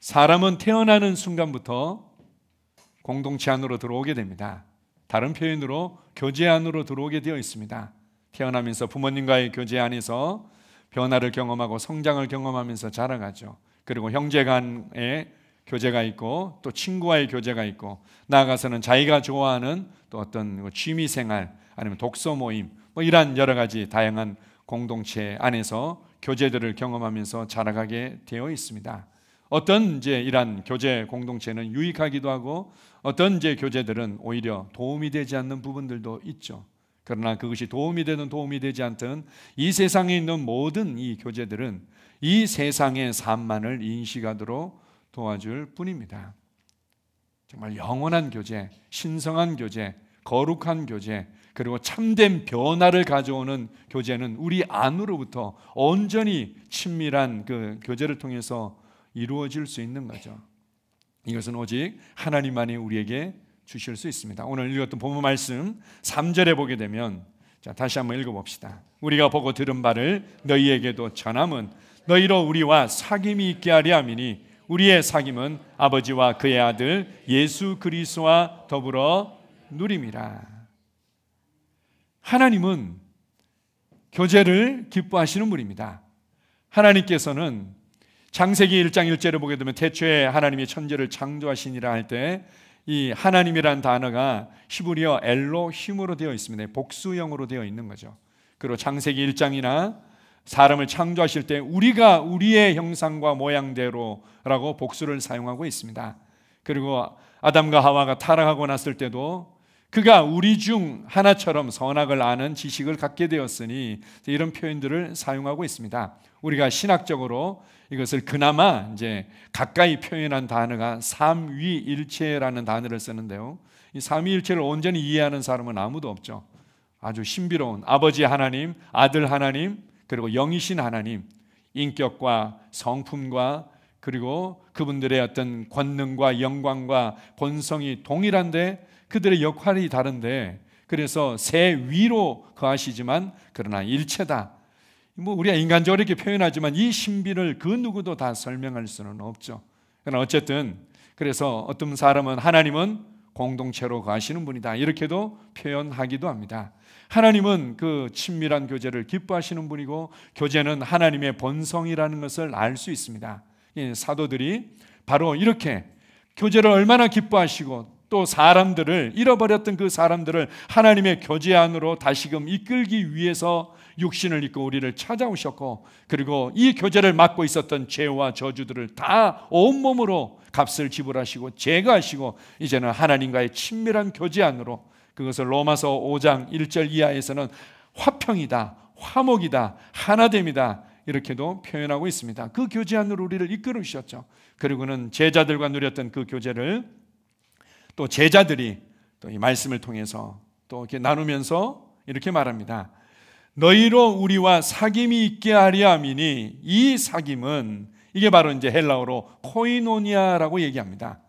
사람은 태어나는 순간부터 공동체 안으로 들어오게 됩니다. 다른 표현으로 교제 안으로 들어오게 되어 있습니다. 태어나면서 부모님과의 교제 안에서 변화를 경험하고 성장을 경험하면서 자라가죠. 그리고 형제 간의 교제가 있고 또 친구와의 교제가 있고 나아가서는 자기가 좋아하는 또 어떤 취미 생활 아니면 독서 모임 이러한 여러 가지 다양한 공동체 안에서 교제들을 경험하면서 자라가게 되어 있습니다. 어떤 이제 이러한 교제 공동체는 유익하기도 하고 어떤 이제 교제들은 오히려 도움이 되지 않는 부분들도 있죠. 그러나 그것이 도움이 되든 도움이 되지 않든 이 세상에 있는 모든 이 교제들은 이 세상의 삶만을 인식하도록 도와줄 뿐입니다. 정말 영원한 교제, 신성한 교제, 거룩한 교제, 그리고 참된 변화를 가져오는 교제는 우리 안으로부터 온전히 친밀한 그 교제를 통해서 이루어질 수 있는 거죠. 이것은 오직 하나님만이 우리에게 주실 수 있습니다. 오늘 읽었던 본문 말씀 3절에 보게 되면 다시 한번 읽어봅시다. 우리가 보고 들은 바를 너희에게도 전함은 너희로 우리와 사귐이 있게 하려 함이니 우리의 사귐은 아버지와 그의 아들 예수 그리스도와 더불어 누림이라. 하나님은 교제를 기뻐하시는 분입니다. 하나님께서는 창세기 1장 1절에 보게 되면 태초에 하나님이 천지를 창조하시니라 할 때 이 하나님이란 단어가 히브리어 엘로힘으로 되어 있습니다. 복수형으로 되어 있는 거죠. 그리고 창세기 1장이나 사람을 창조하실 때 우리가 우리의 형상과 모양대로라고 복수를 사용하고 있습니다. 그리고 아담과 하와가 타락하고 났을 때도 그가 우리 중 하나처럼 선악을 아는 지식을 갖게 되었으니 이런 표현들을 사용하고 있습니다. 우리가 신학적으로 이것을 그나마 이제 가까이 표현한 단어가 삼위일체라는 단어를 쓰는데요. 이 삼위일체를 온전히 이해하는 사람은 아무도 없죠. 아주 신비로운 아버지 하나님, 아들 하나님, 그리고 영이신 하나님, 인격과 성품과 그리고 그분들의 어떤 권능과 영광과 본성이 동일한데 그들의 역할이 다른데 그래서 세 위로 거하시지만 그러나 일체다. 우리가 인간적으로 이렇게 표현하지만 이 신비를 그 누구도 다 설명할 수는 없죠. 그러나 어쨌든 그래서 어떤 사람은 하나님은 공동체로 거하시는 분이다 이렇게도 표현하기도 합니다. 하나님은 그 친밀한 교제를 기뻐하시는 분이고 교제는 하나님의 본성이라는 것을 알 수 있습니다. 사도들이 바로 이렇게 교제를 얼마나 기뻐하시고 또 사람들을 잃어버렸던 그 사람들을 하나님의 교제 안으로 다시금 이끌기 위해서 육신을 입고 우리를 찾아오셨고 그리고 이 교제를 맡고 있었던 죄와 저주들을 다 온몸으로 값을 지불하시고 제거하시고 이제는 하나님과의 친밀한 교제 안으로 그것을 로마서 5장 1절 이하에서는 화평이다, 화목이다, 하나됨이다 이렇게도 표현하고 있습니다. 그 교제 안으로 우리를 이끌으셨죠. 그리고는 제자들과 누렸던 그 교제를 또 제자들이 또 이 말씀을 통해서 또 이렇게 나누면서 이렇게 말합니다. 너희로 우리와 사귐이 있게 하려 함이니 이 사귐은 이게 바로 이제 헬라어로 코이노니아라고 얘기합니다.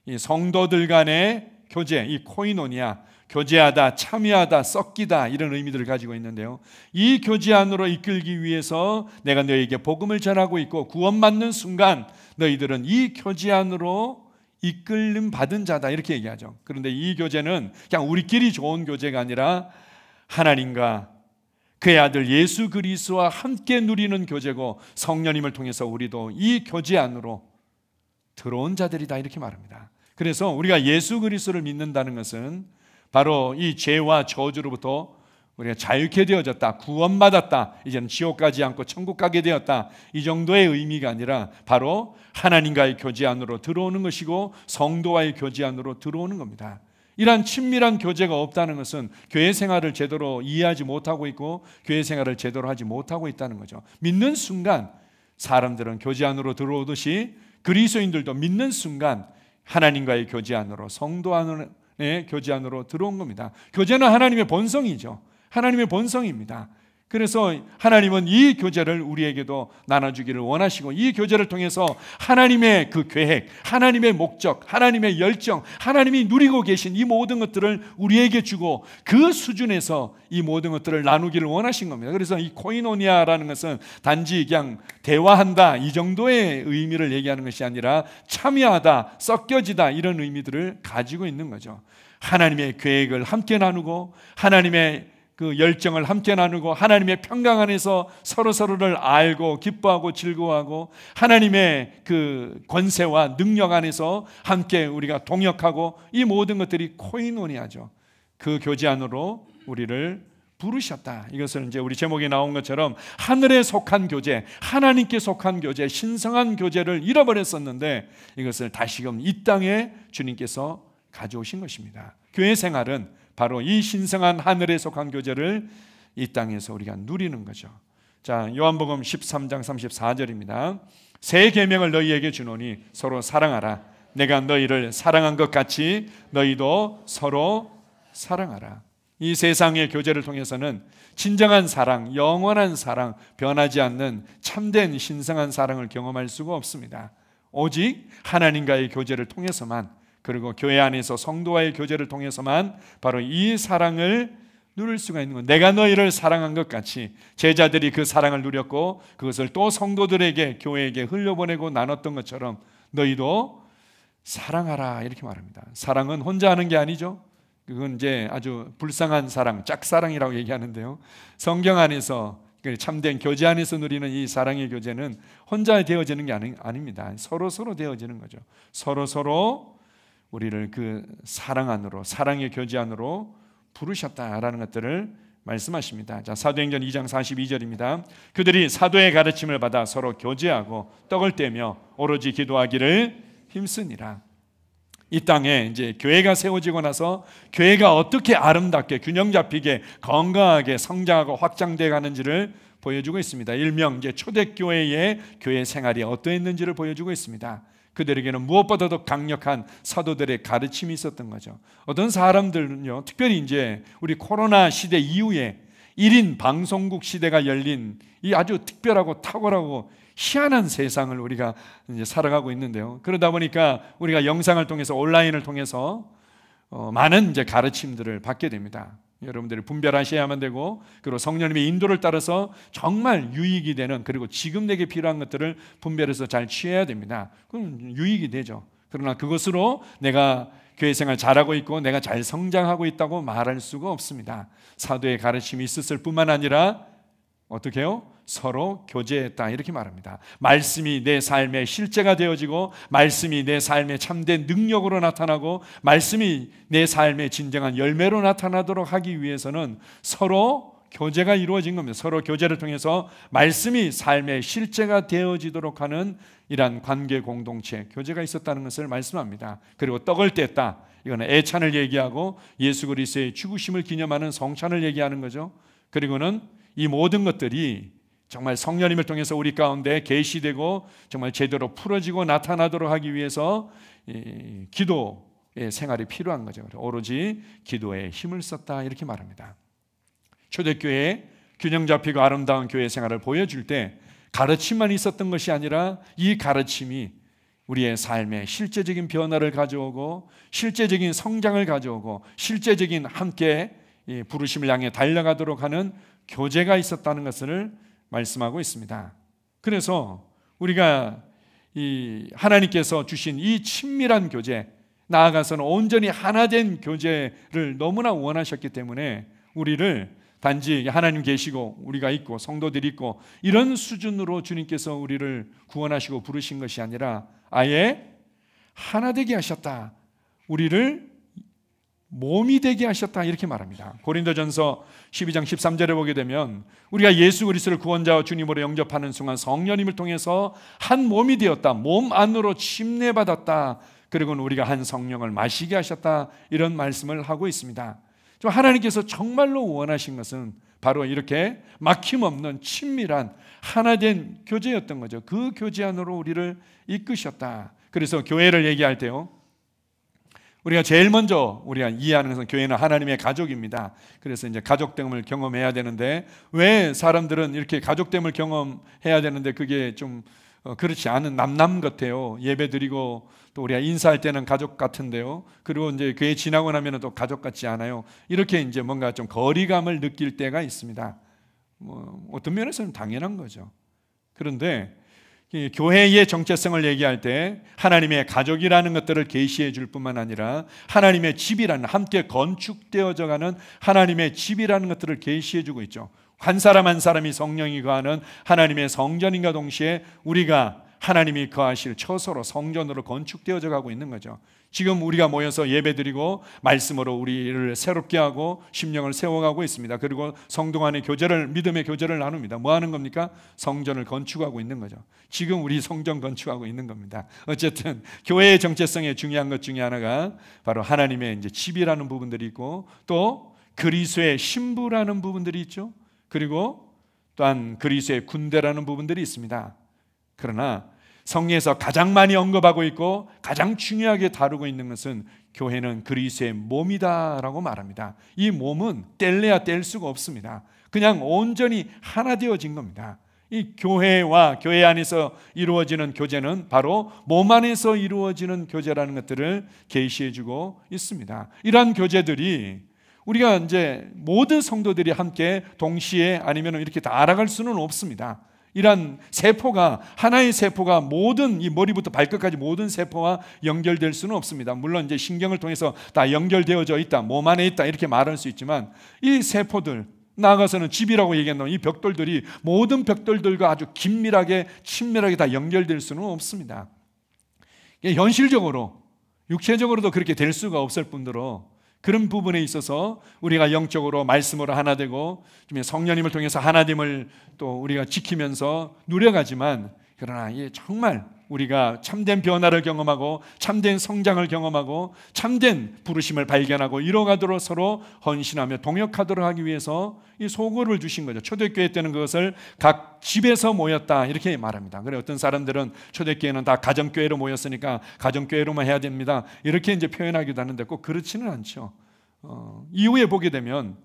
이 성도들 간의 교제, 이 코이노니아, 교제하다, 참여하다, 섞이다 이런 의미들을 가지고 있는데요. 이 교제 안으로 이끌기 위해서 내가 너희에게 복음을 전하고 있고 구원받는 순간 너희들은 이 교제 안으로 이끌림 받은 자다 이렇게 얘기하죠. 그런데 이 교제는 그냥 우리끼리 좋은 교제가 아니라 하나님과 그의 아들 예수 그리스도와 함께 누리는 교제고 성령님을 통해서 우리도 이 교제 안으로 들어온 자들이다 이렇게 말합니다. 그래서 우리가 예수 그리스도를 믿는다는 것은 바로 이 죄와 저주로부터 우리가 자유케 되어졌다, 구원받았다, 이제는 지옥 가지 않고 천국 가게 되었다 이 정도의 의미가 아니라 바로 하나님과의 교제 안으로 들어오는 것이고 성도와의 교제 안으로 들어오는 겁니다. 이러한 친밀한 교제가 없다는 것은 교회 생활을 제대로 이해하지 못하고 있고 교회 생활을 제대로 하지 못하고 있다는 거죠. 믿는 순간 사람들은 교제 안으로 들어오듯이 그리스도인들도 믿는 순간 하나님과의 교제 안으로 성도 안의 교제 안으로 들어온 겁니다. 교제는 하나님의 본성이죠. 하나님의 본성입니다. 그래서 하나님은 이 교제를 우리에게도 나눠주기를 원하시고, 이 교제를 통해서 하나님의 그 계획, 하나님의 목적, 하나님의 열정, 하나님이 누리고 계신 이 모든 것들을 우리에게 주고, 그 수준에서 이 모든 것들을 나누기를 원하신 겁니다. 그래서 이 코이노니아라는 것은 단지 그냥 대화한다 이 정도의 의미를 얘기하는 것이 아니라 참여하다, 섞여지다, 이런 의미들을 가지고 있는 거죠. 하나님의 계획을 함께 나누고, 하나님의 그 열정을 함께 나누고, 하나님의 평강 안에서 서로서로를 알고 기뻐하고 즐거워하고, 하나님의 그 권세와 능력 안에서 함께 우리가 동역하고, 이 모든 것들이 코이노니아죠. 그 교제 안으로 우리를 부르셨다. 이것을 이제 우리 제목에 나온 것처럼 하늘에 속한 교제, 하나님께 속한 교제, 신성한 교제를 잃어버렸었는데 이것을 다시금 이 땅에 주님께서 가져오신 것입니다. 교회 생활은 바로 이 신성한 하늘에 속한 교제를 이 땅에서 우리가 누리는 거죠. 자, 요한복음 13장 34절입니다. 새 계명을 너희에게 주노니 서로 사랑하라. 내가 너희를 사랑한 것 같이 너희도 서로 사랑하라. 이 세상의 교제를 통해서는 진정한 사랑, 영원한 사랑, 변하지 않는 참된 신성한 사랑을 경험할 수가 없습니다. 오직 하나님과의 교제를 통해서만, 그리고 교회 안에서 성도와의 교제를 통해서만 바로 이 사랑을 누릴 수가 있는 것. 내가 너희를 사랑한 것 같이 제자들이 그 사랑을 누렸고, 그것을 또 성도들에게, 교회에게 흘려보내고 나눴던 것처럼 너희도 사랑하라, 이렇게 말합니다. 사랑은 혼자 하는 게 아니죠. 그건 이제 아주 불쌍한 사랑, 짝사랑이라고 얘기하는데요, 성경 안에서 참된 교제 안에서 누리는 이 사랑의 교제는 혼자 되어지는 게 아닙니다. 서로 되어지는 거죠. 서로 우리를 그 사랑 안으로, 사랑의 교제 안으로 부르셨다라는 것들을 말씀하십니다. 자, 사도행전 2장 42절입니다. 그들이 사도의 가르침을 받아 서로 교제하고 떡을 떼며 오로지 기도하기를 힘쓰니라. 이 땅에 이제 교회가 세워지고 나서 교회가 어떻게 아름답게, 균형 잡히게, 건강하게 성장하고 확장돼 가는지를 보여주고 있습니다. 일명 이제 초대교회의 교회 생활이 어떠했는지를 보여주고 있습니다. 그들에게는 무엇보다도 강력한 사도들의 가르침이 있었던 거죠. 어떤 사람들은요, 특별히 이제 우리 코로나 시대 이후에 1인 방송국 시대가 열린 이 아주 특별하고 탁월하고 희한한 세상을 우리가 이제 살아가고 있는데요. 그러다 보니까 우리가 영상을 통해서, 온라인을 통해서 많은 이제 가르침들을 받게 됩니다. 여러분들이 분별하셔야만 되고, 그리고 성령님의 인도를 따라서 정말 유익이 되는, 그리고 지금 내게 필요한 것들을 분별해서 잘 취해야 됩니다. 그럼 유익이 되죠. 그러나 그것으로 내가 교회 생활 잘하고 있고 내가 잘 성장하고 있다고 말할 수가 없습니다. 사도의 가르침이 있었을 뿐만 아니라 어떻게 해요? 서로 교제했다, 이렇게 말합니다. 말씀이 내 삶의 실제가 되어지고, 말씀이 내 삶의 참된 능력으로 나타나고, 말씀이 내 삶의 진정한 열매로 나타나도록 하기 위해서는 서로 교제가 이루어진 겁니다. 서로 교제를 통해서 말씀이 삶의 실제가 되어지도록 하는 이러한 관계 공동체, 교제가 있었다는 것을 말씀합니다. 그리고 떡을 뗐다, 이거는 애찬을 얘기하고 예수 그리스도의 죽으심을 기념하는 성찬을 얘기하는 거죠. 그리고는 이 모든 것들이 정말 성령님을 통해서 우리 가운데 계시되고 정말 제대로 풀어지고 나타나도록 하기 위해서 기도의 생활이 필요한 거죠. 오로지 기도에 힘을 썼다, 이렇게 말합니다. 초대교회의 균형 잡히고 아름다운 교회 생활을 보여줄 때 가르침만 있었던 것이 아니라 이 가르침이 우리의 삶에 실제적인 변화를 가져오고, 실제적인 성장을 가져오고, 실제적인 함께 부르심을 향해 달려가도록 하는 교제가 있었다는 것을 말씀하고 있습니다. 그래서 우리가 이 하나님께서 주신 이 친밀한 교제, 나아가서는 온전히 하나 된 교제를 너무나 원하셨기 때문에 우리를 단지 하나님 계시고 우리가 있고 성도들이 있고 이런 수준으로 주님께서 우리를 구원하시고 부르신 것이 아니라 아예 하나 되게 하셨다, 우리를 몸이 되게 하셨다, 이렇게 말합니다. 고린도전서 12장 13절에 보게 되면 우리가 예수 그리스도를 구원자와 주님으로 영접하는 순간 성령님을 통해서 한 몸이 되었다, 몸 안으로 침례받았다, 그리고는 우리가 한 성령을 마시게 하셨다, 이런 말씀을 하고 있습니다. 하나님께서 정말로 원하신 것은 바로 이렇게 막힘없는 친밀한 하나된 교제였던 거죠. 그 교제 안으로 우리를 이끄셨다. 그래서 교회를 얘기할 때요, 우리가 제일 먼저 우리가 이해하는 것은 교회는 하나님의 가족입니다. 그래서 이제 가족됨을 경험해야 되는데, 왜 사람들은 이렇게 가족됨을 경험해야 되는데 그게 좀 그렇지 않은 남남 같아요. 예배드리고 또 우리가 인사할 때는 가족 같은데요. 그리고 이제 교회 지나고 나면은 또 가족 같지 않아요. 이렇게 이제 뭔가 좀 거리감을 느낄 때가 있습니다. 어떤 면에서는 당연한 거죠. 그런데 교회의 정체성을 얘기할 때 하나님의 가족이라는 것들을 계시해 줄 뿐만 아니라 하나님의 집이라는, 함께 건축되어져 가는 하나님의 집이라는 것들을 계시해 주고 있죠. 한 사람 한 사람이 성령이 거하는 하나님의 성전인과 동시에 우리가 하나님이 거하실 처소로, 성전으로 건축되어져 가고 있는 거죠. 지금 우리가 모여서 예배드리고 말씀으로 우리를 새롭게 하고 심령을 세워가고 있습니다. 그리고 성도 간의 교제를, 믿음의 교제를 나눕니다. 뭐 하는 겁니까? 성전을 건축하고 있는 거죠. 지금 우리 성전 건축하고 있는 겁니다. 어쨌든 교회의 정체성에 중요한 것 중에 하나가 바로 하나님의 이제 집이라는 부분들이 있고, 또 그리스도의 신부라는 부분들이 있죠. 그리고 또한 그리스도의 군대라는 부분들이 있습니다. 그러나 성경에서 가장 많이 언급하고 있고 가장 중요하게 다루고 있는 것은 교회는 그리스도의 몸이다라고 말합니다. 이 몸은 뗄래야 뗄 수가 없습니다. 그냥 온전히 하나 되어진 겁니다. 이 교회와 교회 안에서 이루어지는 교제는 바로 몸 안에서 이루어지는 교제라는 것들을 계시해 주고 있습니다. 이러한 교제들이 우리가 이제 모든 성도들이 함께 동시에 아니면 이렇게 다 알아갈 수는 없습니다. 이런 세포가, 하나의 세포가 모든 이 머리부터 발끝까지 모든 세포와 연결될 수는 없습니다. 물론 이제 신경을 통해서 다 연결되어져 있다, 몸 안에 있다 이렇게 말할 수 있지만, 이 세포들, 나아가서는 집이라고 얘기한다면 이 벽돌들이 모든 벽돌들과 아주 긴밀하게 친밀하게 다 연결될 수는 없습니다. 현실적으로 육체적으로도 그렇게 될 수가 없을 뿐더러 그런 부분에 있어서 우리가 영적으로 말씀으로 하나 되고 성령님을 통해서 하나됨을 또 우리가 지키면서 누려가지만, 그러나 이게 정말 우리가 참된 변화를 경험하고 참된 성장을 경험하고 참된 부르심을 발견하고 이뤄가도록 서로 헌신하며 동역하도록 하기 위해서 이 소그룹을 주신 거죠. 초대교회 때는 그것을 각 집에서 모였다 이렇게 말합니다. 그래, 어떤 사람들은 초대교회는 다 가정교회로 모였으니까 가정교회로만 해야 됩니다 이렇게 이제 표현하기도 하는데 꼭 그렇지는 않죠. 이후에 보게 되면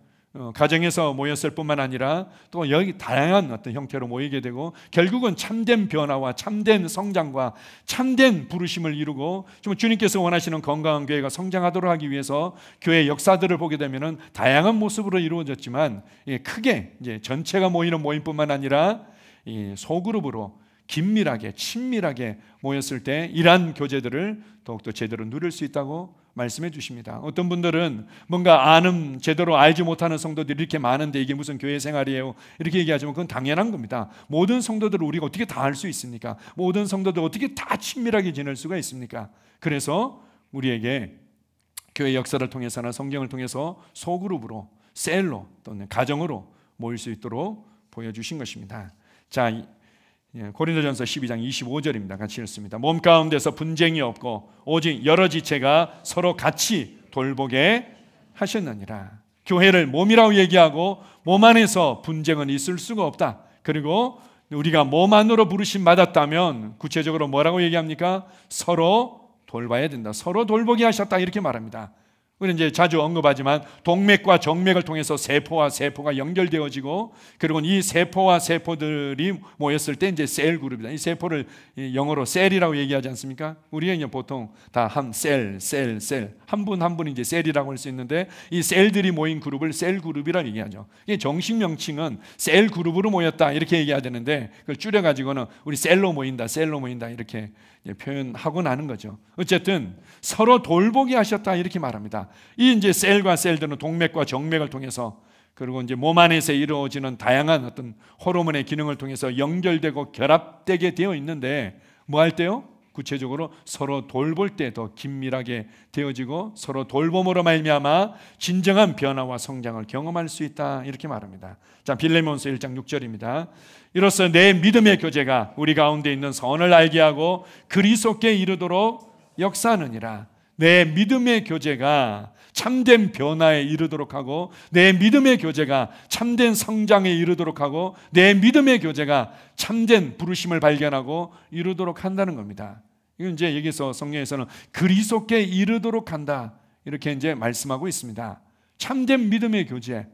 가정에서 모였을 뿐만 아니라 또 여기 다양한 어떤 형태로 모이게 되고, 결국은 참된 변화와 참된 성장과 참된 부르심을 이루고 좀 주님께서 원하시는 건강한 교회가 성장하도록 하기 위해서 교회 역사들을 보게 되면은 다양한 모습으로 이루어졌지만, 크게 이제 전체가 모이는 모임뿐만 아니라 이 소그룹으로 긴밀하게 친밀하게 모였을 때 이러한 교제들을 더욱더 제대로 누릴 수 있다고 말씀해 주십니다. 어떤 분들은 뭔가 제대로 알지 못하는 성도들이 이렇게 많은데 이게 무슨 교회 생활이에요 이렇게 얘기하지만 그건 당연한 겁니다. 모든 성도들을 우리가 어떻게 다 알 수 있습니까? 모든 성도들 어떻게 다 친밀하게 지낼 수가 있습니까? 그래서 우리에게 교회 역사를 통해서나 성경을 통해서 소그룹으로, 셀로 또는 가정으로 모일 수 있도록 보여주신 것입니다. 자, 고린도전서 12장 25절입니다. 같이 읽습니다. 몸 가운데서 분쟁이 없고 오직 여러 지체가 서로 같이 돌보게 하셨느니라. 교회를 몸이라고 얘기하고 몸 안에서 분쟁은 있을 수가 없다. 그리고 우리가 몸 안으로 부르심 받았다면 구체적으로 뭐라고 얘기합니까? 서로 돌봐야 된다. 서로 돌보게 하셨다 이렇게 말합니다. 우리는 이제 자주 언급하지만 동맥과 정맥을 통해서 세포와 세포가 연결되어지고, 그리고 이 세포와 세포들이 모였을 때 이제 셀 그룹이다. 이 세포를 영어로 셀이라고 얘기하지 않습니까? 우리가 이제 보통 다 한 셀, 한 분 한 분이 이제 셀이라고 할 수 있는데, 이 셀들이 모인 그룹을 셀 그룹이라고 얘기하죠. 이게 정식 명칭은 셀 그룹으로 모였다 이렇게 얘기해야 되는데, 그걸 줄여가지고는 우리 셀로 모인다 이렇게 표현하고 나는 거죠. 어쨌든 서로 돌보게 하셨다 이렇게 말합니다. 이 이제 셀과 셀들은 동맥과 정맥을 통해서, 그리고 이제 몸 안에서 이루어지는 다양한 어떤 호르몬의 기능을 통해서 연결되고 결합되게 되어 있는데, 뭐 할 때요? 구체적으로 서로 돌볼 때 더 긴밀하게 되어지고 서로 돌봄으로 말미암아 진정한 변화와 성장을 경험할 수 있다 이렇게 말합니다. 자, 빌레몬서 1장 6절입니다. 이로써 내 믿음의 교제가 우리 가운데 있는 선을 알게 하고 그리스도께 이르도록 역사하느니라. 내 믿음의 교제가 참된 변화에 이르도록 하고, 내 믿음의 교제가 참된 성장에 이르도록 하고, 내 믿음의 교제가 참된 부르심을 발견하고 이르도록 한다는 겁니다. 이건 이제 여기서 성경에서는 그리스도께 이르도록 한다, 이렇게 이제 말씀하고 있습니다. 참된 믿음의 교제,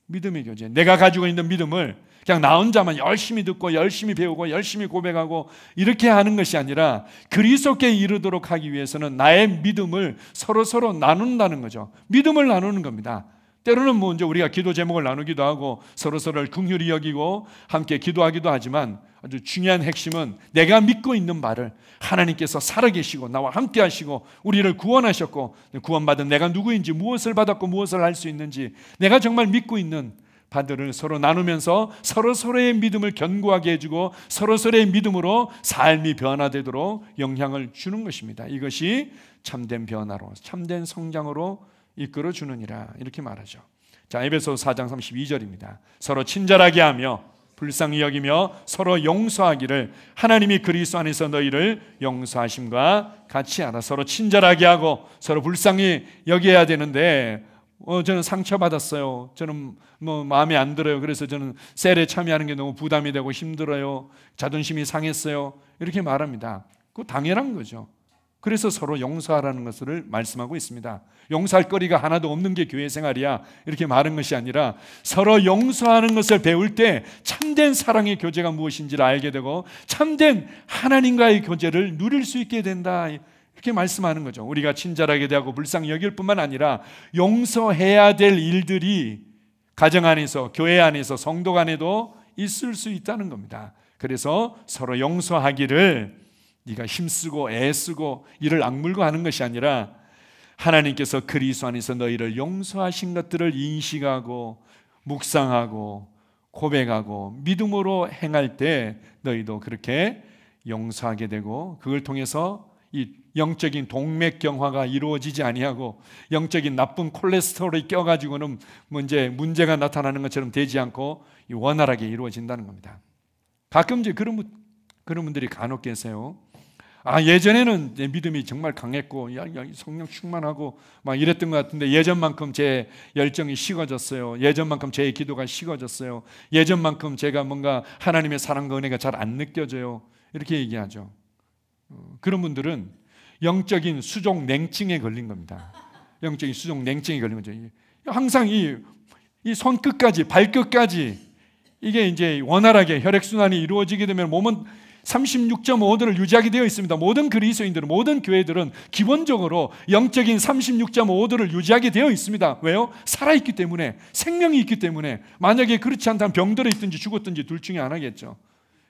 믿음의 교제. 내가 가지고 있는 믿음을 그냥 나 혼자만 열심히 듣고 열심히 배우고 열심히 고백하고 이렇게 하는 것이 아니라 그리스도께 이르도록 하기 위해서는 나의 믿음을 서로 나눈다는 거죠. 믿음을 나누는 겁니다. 때로는 뭐 이제 우리가 기도 제목을 나누기도 하고 서로를 긍휼히 여기고 함께 기도하기도 하지만 아주 중요한 핵심은 내가 믿고 있는 바를 하나님께서 살아계시고 나와 함께 하시고 우리를 구원하셨고 구원받은 내가 누구인지, 무엇을 받았고 무엇을 할 수 있는지, 내가 정말 믿고 있는 바들을 서로 나누면서 서로의 믿음을 견고하게 해주고 서로의 믿음으로 삶이 변화되도록 영향을 주는 것입니다. 이것이 참된 변화로, 참된 성장으로 이끌어 주느니라, 이렇게 말하죠. 자, 에베소서 4장 32절입니다. 서로 친절하게 하며 불쌍히 여기며 서로 용서하기를 하나님이 그리스도 안에서 너희를 용서하심과 같이 하라. 서로 친절하게 하고 서로 불쌍히 여겨야 되는데 저는 상처받았어요. 저는 뭐 마음에 안 들어요. 그래서 저는 셀에 참여하는 게 너무 부담이 되고 힘들어요. 자존심이 상했어요. 이렇게 말합니다. 그거 당연한 거죠. 그래서 서로 용서하라는 것을 말씀하고 있습니다. 용서할 거리가 하나도 없는 게 교회 생활이야, 이렇게 말한 것이 아니라 서로 용서하는 것을 배울 때 참된 사랑의 교제가 무엇인지를 알게 되고 참된 하나님과의 교제를 누릴 수 있게 된다, 이렇게 말씀하는 거죠. 우리가 친절하게 대하고 불쌍히 여길 뿐만 아니라 용서해야 될 일들이 가정 안에서, 교회 안에서, 성도 간에도 있을 수 있다는 겁니다. 그래서 서로 용서하기를 네가 힘쓰고 애쓰고 이를 악물고 하는 것이 아니라 하나님께서 그리스도 안에서 너희를 용서하신 것들을 인식하고 묵상하고 고백하고 믿음으로 행할 때 너희도 그렇게 용서하게 되고 그걸 통해서 이 영적인 동맥경화가 이루어지지 아니하고 영적인 나쁜 콜레스테롤이 껴가지고는 문제가 나타나는 것처럼 되지 않고 원활하게 이루어진다는 겁니다. 가끔 이제 그런 분들이 간혹 계세요. 예전에는 내 믿음이 정말 강했고 성령 충만하고 막 이랬던 것 같은데 예전만큼 제 열정이 식어졌어요. 예전만큼 제 기도가 식어졌어요. 예전만큼 제가 뭔가 하나님의 사랑과 은혜가 잘 안 느껴져요. 이렇게 얘기하죠. 그런 분들은 영적인 수족 냉증에 걸린 겁니다. 영적인 수족 냉증에 걸린 거죠. 항상 이 손끝까지 발끝까지 이게 이제 원활하게 혈액순환이 이루어지게 되면 몸은 36.5도를 유지하게 되어 있습니다. 모든 그리스도인들은, 모든 교회들은 기본적으로 영적인 36.5도를 유지하게 되어 있습니다. 왜요? 살아있기 때문에, 생명이 있기 때문에. 만약에 그렇지 않다면 병들어 있든지 죽었든지 둘 중에 하나겠죠.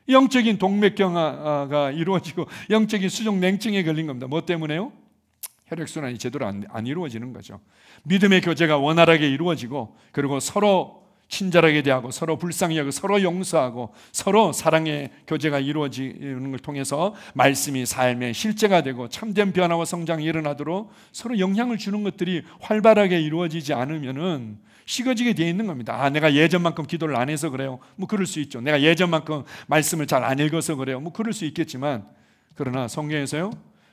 영적인 동맥경화가 이루어지고 영적인 수족 냉증에 걸린 겁니다. 뭐 때문에요? 혈액순환이 제대로 안 이루어지는 거죠. 믿음의 교제가 원활하게 이루어지고 그리고 서로 친절하게 대하고 서로 불쌍히 여기고 서로 용서하고 서로 사랑의 교제가 이루어지는 걸 통해서 말씀이 삶의 실제가 되고 참된 변화와 성장이 일어나도록 서로 영향을 주는 것들이 활발하게 이루어지지 않으면은 식어지게 되어 있는 겁니다. 내가 예전만큼 기도를 안 해서 그래요. 뭐 그럴 수 있죠. 내가 예전만큼 말씀을 잘 안 읽어서 그래요. 뭐 그럴 수 있겠지만 그러나 성경에서요,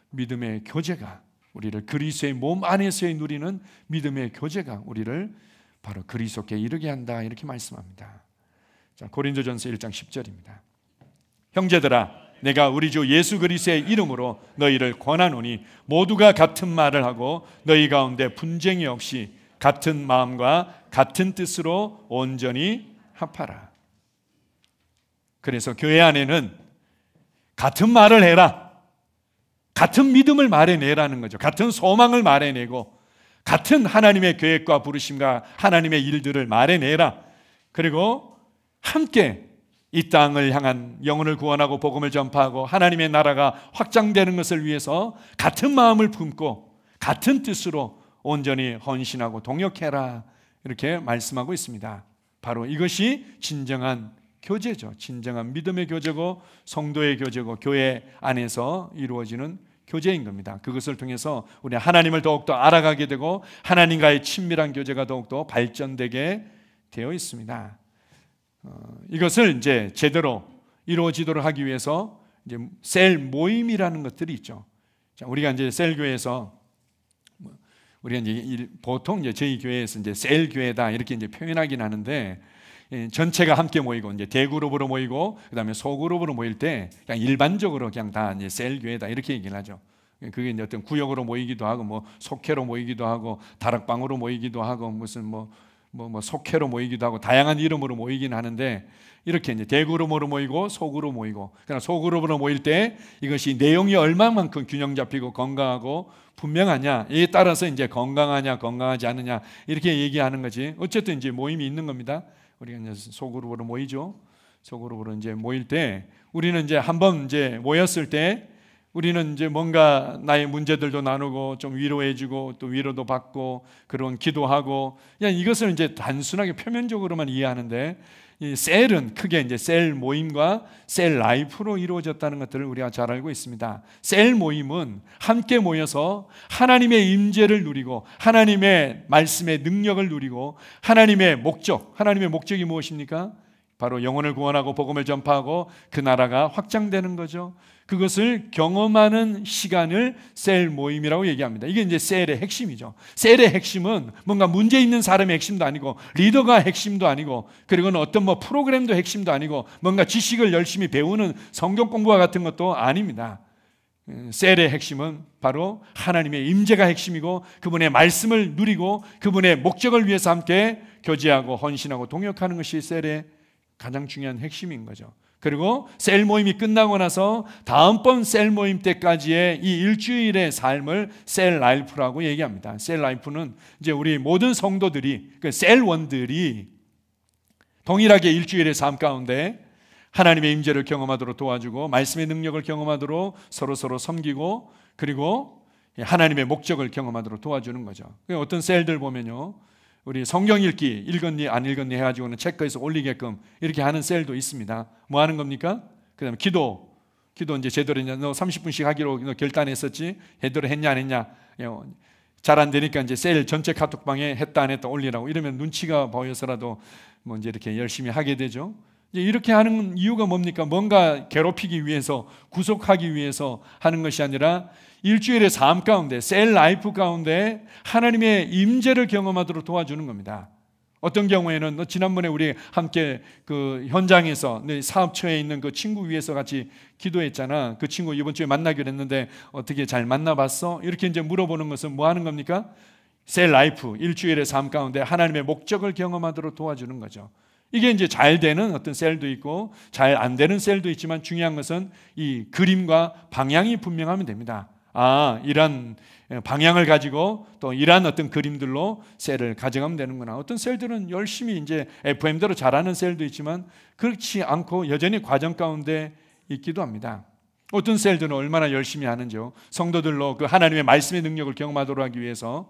믿음의 교제가 우리를 그리스도의 몸 안에서의 누리는 믿음의 교제가 우리를 바로 그리스도께 이르게 한다, 이렇게 말씀합니다. 자, 고린도전서 1장 10절입니다. 형제들아, 내가 우리 주 예수 그리스도의 이름으로 너희를 권하노니 모두가 같은 말을 하고 너희 가운데 분쟁이 없이 같은 마음과 같은 뜻으로 온전히 합하라. 그래서 교회 안에는 같은 말을 해라, 같은 믿음을 말해내라는 거죠. 같은 소망을 말해내고 같은 하나님의 계획과 부르심과 하나님의 일들을 말해내라. 그리고 함께 이 땅을 향한 영혼을 구원하고 복음을 전파하고 하나님의 나라가 확장되는 것을 위해서 같은 마음을 품고 같은 뜻으로 온전히 헌신하고 동역해라, 이렇게 말씀하고 있습니다. 바로 이것이 진정한 교제죠. 진정한 믿음의 교제고 성도의 교제고 교회 안에서 이루어지는 교제인 겁니다. 그것을 통해서 우리 하나님을 더욱더 알아가게 되고 하나님과의 친밀한 교제가 더욱더 발전되게 되어 있습니다. 이것을 이제 제대로 이루어지도록 하기 위해서 이제 셀 모임이라는 것들이 있죠. 자, 우리가 이제 셀 교회에서 우리가 이제 보통 이제 저희 교회에서 이제 셀 교회다 이렇게 이제 표현하긴 하는데 전체가 함께 모이고 이제 대그룹으로 모이고 그다음에 소그룹으로 모일 때 그냥 일반적으로 그냥 다 이제 셀 교회다 이렇게 얘기를 하죠. 그게 이제 어떤 구역으로 모이기도 하고 뭐 속회로 모이기도 하고 다락방으로 모이기도 하고 무슨 뭐 속회로 모이기도 하고 다양한 이름으로 모이긴 하는데 이렇게 이제 대그룹으로 모이고 소그룹으로 모이고 그러나 소그룹으로 모일 때 이것이 내용이 얼마만큼 균형 잡히고 건강하고 분명하냐에 따라서 이제 건강하냐 건강하지 않느냐 이렇게 얘기하는 거지. 어쨌든 이제 모임이 있는 겁니다. 우리가 이제 소그룹으로 모이죠. 소그룹으로 이제 모일 때 우리는 이제 한번 이제 모였을 때 우리는 이제 뭔가 나의 문제들도 나누고 좀 위로해주고 또 위로도 받고 그런 기도하고 그냥 이것을 이제 단순하게 표면적으로만 이해하는데 이 셀은 크게 이제 셀 모임과 셀 라이프로 이루어졌다는 것들을 우리가 잘 알고 있습니다. 셀 모임은 함께 모여서 하나님의 임재를 누리고 하나님의 말씀의 능력을 누리고 하나님의 목적이 무엇입니까? 바로 영혼을 구원하고 복음을 전파하고 그 나라가 확장되는 거죠. 그것을 경험하는 시간을 셀 모임이라고 얘기합니다. 이게 이제 셀의 핵심이죠. 셀의 핵심은 뭔가 문제 있는 사람의 핵심도 아니고 리더가 핵심도 아니고 그리고 어떤 뭐 프로그램도 핵심도 아니고 뭔가 지식을 열심히 배우는 성경 공부와 같은 것도 아닙니다. 셀의 핵심은 바로 하나님의 임재가 핵심이고 그분의 말씀을 누리고 그분의 목적을 위해서 함께 교제하고 헌신하고 동역하는 것이 셀의 가장 중요한 핵심인 거죠. 그리고 셀 모임이 끝나고 나서 다음번 셀 모임 때까지의 이 일주일의 삶을 셀 라이프라고 얘기합니다. 셀 라이프는 이제 우리 모든 성도들이 그 셀원들이 동일하게 일주일의 삶 가운데 하나님의 임재를 경험하도록 도와주고 말씀의 능력을 경험하도록 서로 섬기고 그리고 하나님의 목적을 경험하도록 도와주는 거죠. 어떤 셀들 보면요, 우리 성경 읽었니 안 읽었니 해가지고는 체크해서 올리게끔 이렇게 하는 셀도 있습니다. 뭐 하는 겁니까? 그 다음에 기도 이제 제대로 했냐? 너 30분씩 하기로 너 결단했었지? 제대로 했냐 안 했냐? 잘 안 되니까 이제 셀 전체 카톡방에 했다 안 했다 올리라고 이러면 눈치가 보여서라도 뭐 이제 이렇게 열심히 하게 되죠. 이제 이렇게 하는 이유가 뭡니까? 뭔가 괴롭히기 위해서 구속하기 위해서 하는 것이 아니라 일주일의 삶 가운데 셀 라이프 가운데 하나님의 임재를 경험하도록 도와주는 겁니다. 어떤 경우에는 지난번에 우리 함께 그 현장에서 사업처에 있는 그 친구 위해서 같이 기도했잖아. 그 친구 이번 주에 만나기로 했는데 어떻게 잘 만나봤어? 이렇게 이제 물어보는 것은 뭐 하는 겁니까? 셀 라이프 일주일의 삶 가운데 하나님의 목적을 경험하도록 도와주는 거죠. 이게 이제 잘 되는 어떤 셀도 있고 잘 안 되는 셀도 있지만 중요한 것은 이 그림과 방향이 분명하면 됩니다. 이런 방향을 가지고 또 이러한 어떤 그림들로 셀을 가져가면 되는구나. 어떤 셀들은 열심히 이제 FM대로 잘하는 셀도 있지만 그렇지 않고 여전히 과정 가운데 있기도 합니다. 어떤 셀들은 얼마나 열심히 하는지요. 성도들로 그 하나님의 말씀의 능력을 경험하도록 하기 위해서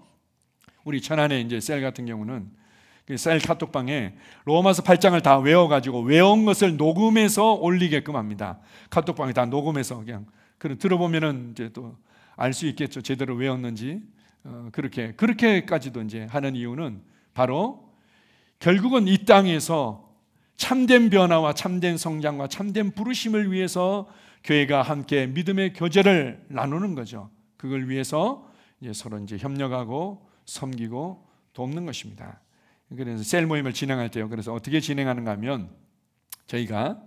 우리 천안의 이제 셀 같은 경우는 그 셀 카톡방에 로마서 8장을 다 외워가지고 외운 것을 녹음해서 올리게끔 합니다. 카톡방에 다 녹음해서 그냥 들어보면은 이제 또 알 수 있겠죠. 제대로 외웠는지. 그렇게까지도 이제 하는 이유는 바로 결국은 이 땅에서 참된 변화와 참된 성장과 참된 부르심을 위해서 교회가 함께 믿음의 교제를 나누는 거죠. 그걸 위해서 이제 서로 이제 협력하고 섬기고 돕는 것입니다. 그래서 셀 모임을 진행할 때요. 그래서 어떻게 진행하는가 하면 저희가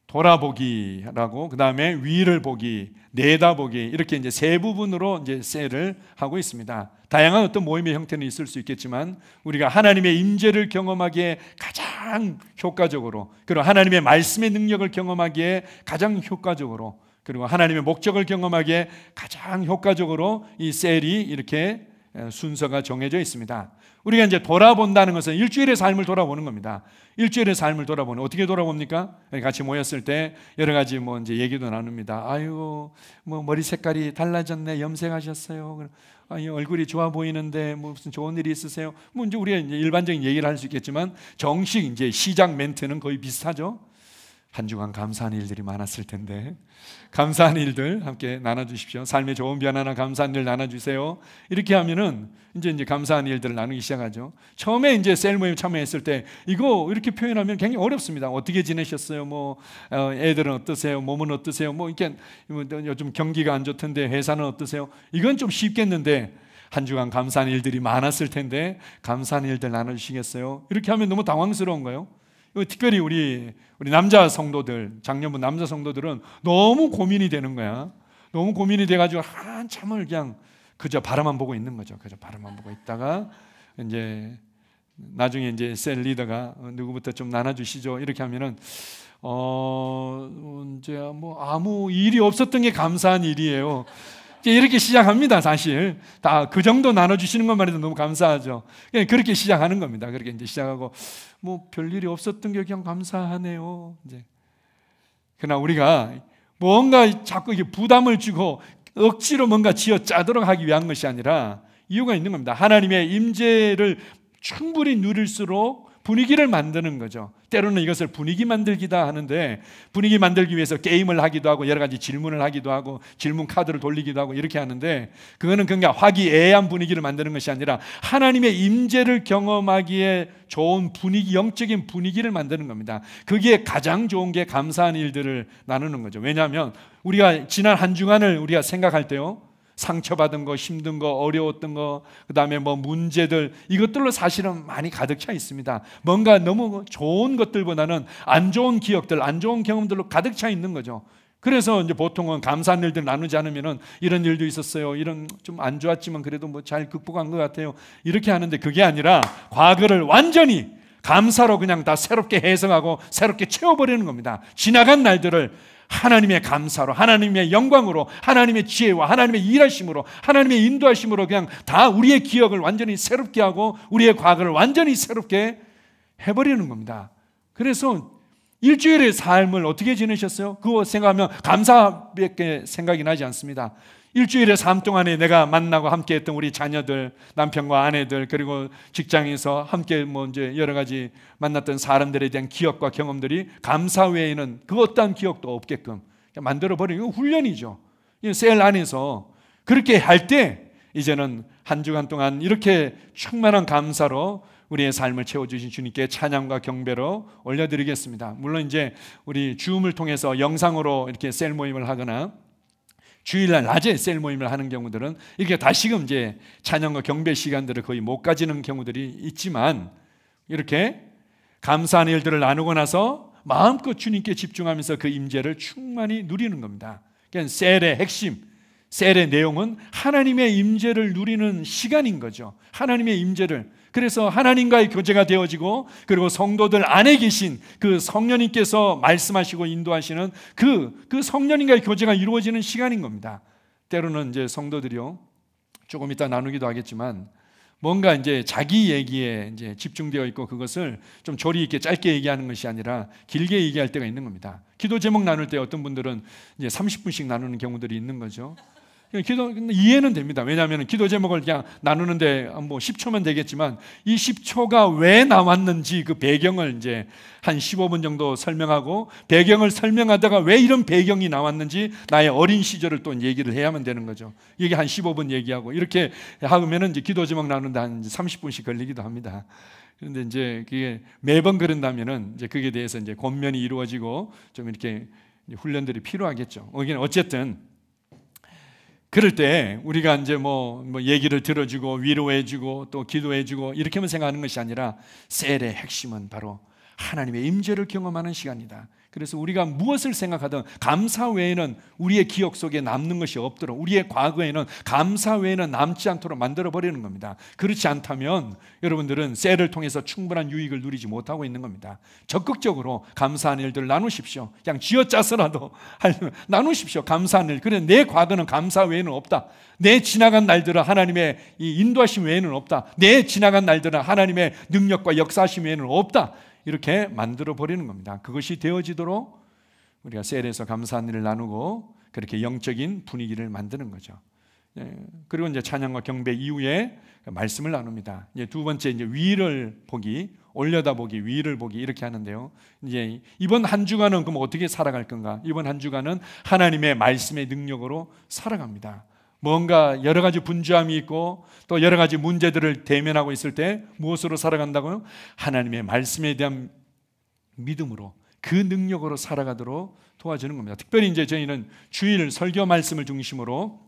돌아보기라고 그 다음에 위를 보기, 내다보기 이렇게 이제 세 부분으로 이제 셀을 하고 있습니다. 다양한 어떤 모임의 형태는 있을 수 있겠지만 우리가 하나님의 임재를 경험하기에 가장 효과적으로 그리고 하나님의 말씀의 능력을 경험하기에 가장 효과적으로 그리고 하나님의 목적을 경험하기에 가장 효과적으로 이 셀이 이렇게 순서가 정해져 있습니다. 우리가 이제 돌아본다는 것은 일주일의 삶을 돌아보는 겁니다. 일주일의 삶을 돌아보는 어떻게 돌아봅니까? 같이 모였을 때 여러 가지 뭐 이제 얘기도 나눕니다. 아유, 뭐 머리 색깔이 달라졌네, 염색하셨어요. 얼굴이 좋아 보이는데 뭐 무슨 좋은 일이 있으세요? 뭐 이제 우리가 이제 일반적인 얘기를 할 수 있겠지만 정식 이제 시작 멘트는 거의 비슷하죠. 한 주간 감사한 일들이 많았을 텐데 감사한 일들 함께 나눠주십시오. 삶의 좋은 변화나 감사한 일 나눠주세요. 이렇게 하면은 이제 감사한 일들을 나누기 시작하죠. 처음에 이제 셀 모임 참여했을 때 이거 이렇게 표현하면 굉장히 어렵습니다. 어떻게 지내셨어요? 뭐 애들은 어떠세요? 몸은 어떠세요? 뭐 이렇게 요즘 경기가 안 좋던데 회사는 어떠세요? 이건 좀 쉽겠는데 한 주간 감사한 일들이 많았을 텐데 감사한 일들 나눠주시겠어요? 이렇게 하면 너무 당황스러운 거예요. 특별히 우리 남자 성도들, 장년부 남자 성도들은 너무 고민이 되는 거야. 너무 고민이 돼가지고 한참을 그냥 그저 바라만 보고 있는 거죠. 그저 바라만 보고 있다가 이제 나중에 이제 셀 리더가 누구부터 좀 나눠주시죠. 이렇게 하면은 이제 뭐 아무 일이 없었던 게 감사한 일이에요. 이렇게 시작합니다. 사실 다 그 정도 나눠주시는 것만 해도 너무 감사하죠. 그렇게 시작하는 겁니다. 그렇게 이제 시작하고 뭐 별일이 없었던 게 그냥 감사하네요. 이제 그러나 우리가 뭔가 자꾸 이게 부담을 주고 억지로 뭔가 지어 짜도록 하기 위한 것이 아니라 이유가 있는 겁니다. 하나님의 임재를 충분히 누릴수록 분위기를 만드는 거죠. 때로는 이것을 분위기 만들기다 하는데, 분위기 만들기 위해서 게임을 하기도 하고 여러 가지 질문을 하기도 하고 질문 카드를 돌리기도 하고 이렇게 하는데, 그거는 그냥 화기애애한 분위기를 만드는 것이 아니라 하나님의 임재를 경험하기에 좋은 분위기, 영적인 분위기를 만드는 겁니다. 그게 가장 좋은 게 감사한 일들을 나누는 거죠. 왜냐하면 우리가 지난 한 주간을 우리가 생각할 때요, 상처받은 거, 힘든 거, 어려웠던 거, 그 다음에 뭐 문제들, 이것들로 사실은 많이 가득 차 있습니다. 뭔가 너무 좋은 것들보다는 안 좋은 기억들, 안 좋은 경험들로 가득 차 있는 거죠. 그래서 이제 보통은 감사한 일들 나누지 않으면은 이런 일도 있었어요, 이런 좀 안 좋았지만 그래도 뭐 잘 극복한 것 같아요, 이렇게 하는데, 그게 아니라 과거를 완전히 감사로 그냥 다 새롭게 해석하고 새롭게 채워버리는 겁니다. 지나간 날들을 하나님의 감사로, 하나님의 영광으로, 하나님의 지혜와 하나님의 일하심으로, 하나님의 인도하심으로 그냥 다 우리의 기억을 완전히 새롭게 하고 우리의 과거를 완전히 새롭게 해버리는 겁니다. 그래서 일주일의 삶을 어떻게 지내셨어요? 그거 생각하면 감사밖에 생각이 나지 않습니다. 일주일의 삶 동안에 내가 만나고 함께 했던 우리 자녀들, 남편과 아내들, 그리고 직장에서 함께 뭐 이제 여러 가지 만났던 사람들에 대한 기억과 경험들이 감사 외에는 그 어떠한 기억도 없게끔 만들어 버리는 훈련이죠. 셀 안에서 그렇게 할 때 이제는 한 주간 동안 이렇게 충만한 감사로 우리의 삶을 채워주신 주님께 찬양과 경배로 올려드리겠습니다. 물론 이제 우리 줌을 통해서 영상으로 이렇게 셀 모임을 하거나 주일날 낮에 셀 모임을 하는 경우들은 이렇게 다시금 이제 찬양과 경배 시간들을 거의 못 가지는 경우들이 있지만, 이렇게 감사한 일들을 나누고 나서 마음껏 주님께 집중하면서 그 임재를 충만히 누리는 겁니다. 그러니까 셀의 핵심, 셀의 내용은 하나님의 임재를 누리는 시간인 거죠. 하나님의 임재를, 그래서 하나님과의 교제가 되어지고, 그리고 성도들 안에 계신 그 성령님께서 말씀하시고 인도하시는 그 성령님과의 교제가 이루어지는 시간인 겁니다. 때로는 이제 성도들이요, 조금 이따 나누기도 하겠지만 뭔가 이제 자기 얘기에 이제 집중되어 있고 그것을 좀 조리 있게 짧게 얘기하는 것이 아니라 길게 얘기할 때가 있는 겁니다. 기도 제목 나눌 때 어떤 분들은 이제 30분씩 나누는 경우들이 있는 거죠. 기도 이해는 됩니다. 왜냐하면 기도 제목을 그냥 나누는데 뭐 10초면 되겠지만, 이 10초가 왜 나왔는지 그 배경을 이제 한 15분 정도 설명하고, 배경을 설명하다가 왜 이런 배경이 나왔는지 나의 어린 시절을 또 얘기를 해야만 되는 거죠. 이게 한 15분 얘기하고 이렇게 하면은 이제 기도 제목 나누는데 한 30분씩 걸리기도 합니다. 그런데 이제 그게 매번 그런다면은 이제 그게 대해서 이제 권면이 이루어지고 좀 이렇게 훈련들이 필요하겠죠. 어쨌든 그럴 때 우리가 이제 뭐 얘기를 들어주고 위로해주고 또 기도해주고 이렇게만 생각하는 것이 아니라, 셀의 핵심은 바로 하나님의 임재를 경험하는 시간이다. 그래서 우리가 무엇을 생각하든 감사 외에는 우리의 기억 속에 남는 것이 없도록, 우리의 과거에는 감사 외에는 남지 않도록 만들어버리는 겁니다. 그렇지 않다면 여러분들은 셀을 통해서 충분한 유익을 누리지 못하고 있는 겁니다. 적극적으로 감사한 일들을 나누십시오. 그냥 쥐어짜서라도 나누십시오. 감사한 일. 그래, 내 과거는 감사 외에는 없다. 내 지나간 날들은 하나님의 이 인도하심 외에는 없다. 내 지나간 날들은 하나님의 능력과 역사하심 외에는 없다. 이렇게 만들어 버리는 겁니다. 그것이 되어지도록 우리가 셀에서 감사한 일을 나누고 그렇게 영적인 분위기를 만드는 거죠. 그리고 이제 찬양과 경배 이후에 말씀을 나눕니다. 이제 두 번째 이제 위를 보기, 올려다보기, 위를 보기 이렇게 하는데요. 이제 이번 한 주간은 그럼 어떻게 살아갈 건가? 이번 한 주간은 하나님의 말씀의 능력으로 살아갑니다. 뭔가 여러 가지 분주함이 있고 또 여러 가지 문제들을 대면하고 있을 때 무엇으로 살아간다고요? 하나님의 말씀에 대한 믿음으로, 그 능력으로 살아가도록 도와주는 겁니다. 특별히 이제 저희는 주일 설교 말씀을 중심으로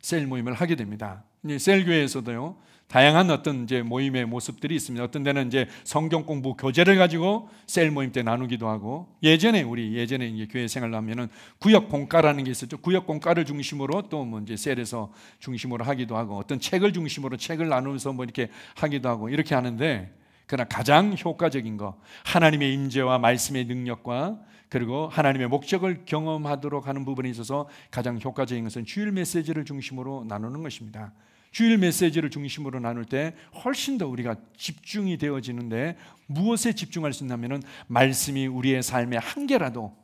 셀 모임을 하게 됩니다. 셀 교회에서도요, 다양한 어떤 이제 모임의 모습들이 있습니다. 어떤 데는 이제 성경 공부 교재를 가지고 셀 모임 때 나누기도 하고, 예전에 이제 교회 생활을 하면은 구역 공과라는 게 있었죠. 구역 공과를 중심으로 또 뭐 이제 셀에서 중심으로 하기도 하고, 어떤 책을 중심으로 책을 나누면서 뭐 이렇게 하기도 하고 이렇게 하는데, 그러나 가장 효과적인 거, 하나님의 임재와 말씀의 능력과 그리고 하나님의 목적을 경험하도록 하는 부분에 있어서 가장 효과적인 것은 주일 메시지를 중심으로 나누는 것입니다. 주일 메시지를 중심으로 나눌 때 훨씬 더 우리가 집중이 되어지는데, 무엇에 집중할 수 있냐면은 말씀이 우리의 삶에 한 개라도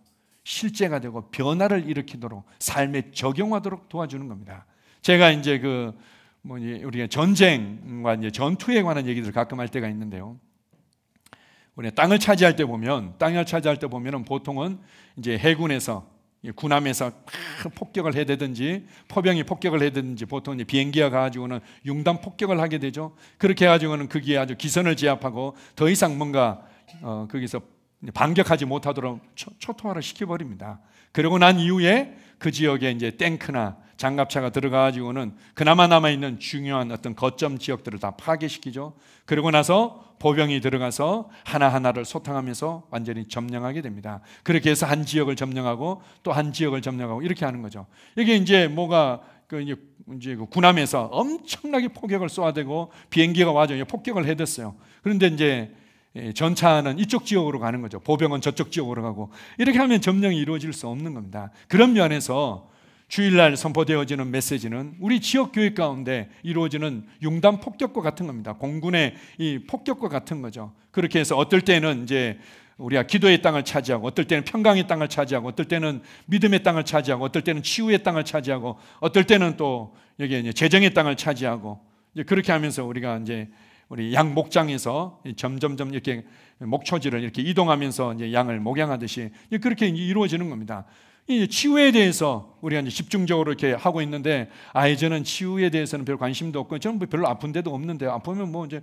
실제가 되고 변화를 일으키도록 삶에 적용하도록 도와주는 겁니다. 제가 이제 우리가 전쟁과 이제 전투에 관한 얘기들을 가끔 할 때가 있는데요. 우리가 땅을 차지할 때 보면은 보통은 이제 해군에서, 군함에서 폭격을 해대든지 포병이 폭격을 해대든지 보통 이제 비행기가 가지고는 융단 폭격을 하게 되죠. 그렇게 해가지고는 거기에 아주 기선을 제압하고 더 이상 뭔가 거기서 반격하지 못하도록 초토화를 시켜버립니다. 그러고 난 이후에 그 지역에 이제 탱크나 장갑차가 들어가가지고는 그나마 남아있는 중요한 어떤 거점 지역들을 다 파괴시키죠. 그러고 나서 보병이 들어가서 하나하나를 소탕하면서 완전히 점령하게 됩니다. 그렇게 해서 한 지역을 점령하고 또 한 지역을 점령하고 이렇게 하는 거죠. 이게 이제 뭐가 이제 군함에서 엄청나게 포격을 쏘아대고 비행기가 와서 폭격을 해댔어요. 그런데 이제 전차는 이쪽 지역으로 가는 거죠. 보병은 저쪽 지역으로 가고, 이렇게 하면 점령이 이루어질 수 없는 겁니다. 그런 면에서 주일날 선포되어지는 메시지는 우리 지역 교회 가운데 이루어지는 융단 폭격과 같은 겁니다. 공군의 이 폭격과 같은 거죠. 그렇게 해서 어떨 때는 이제 우리가 기도의 땅을 차지하고, 어떨 때는 평강의 땅을 차지하고, 어떨 때는 믿음의 땅을 차지하고, 어떨 때는 치유의 땅을 차지하고, 어떨 때는 또 여기 이제 재정의 땅을 차지하고, 이제 그렇게 하면서 우리가 이제 우리 양 목장에서 점점점 이렇게 목초지를 이렇게 이동하면서 이제 양을 목양하듯이 그렇게 이루어지는 겁니다. 이 치유에 대해서 우리가 이제 집중적으로 이렇게 하고 있는데, 저는 치유에 대해서는 별 관심도 없고, 저는 별로 아픈 데도 없는데, 아프면 뭐 이제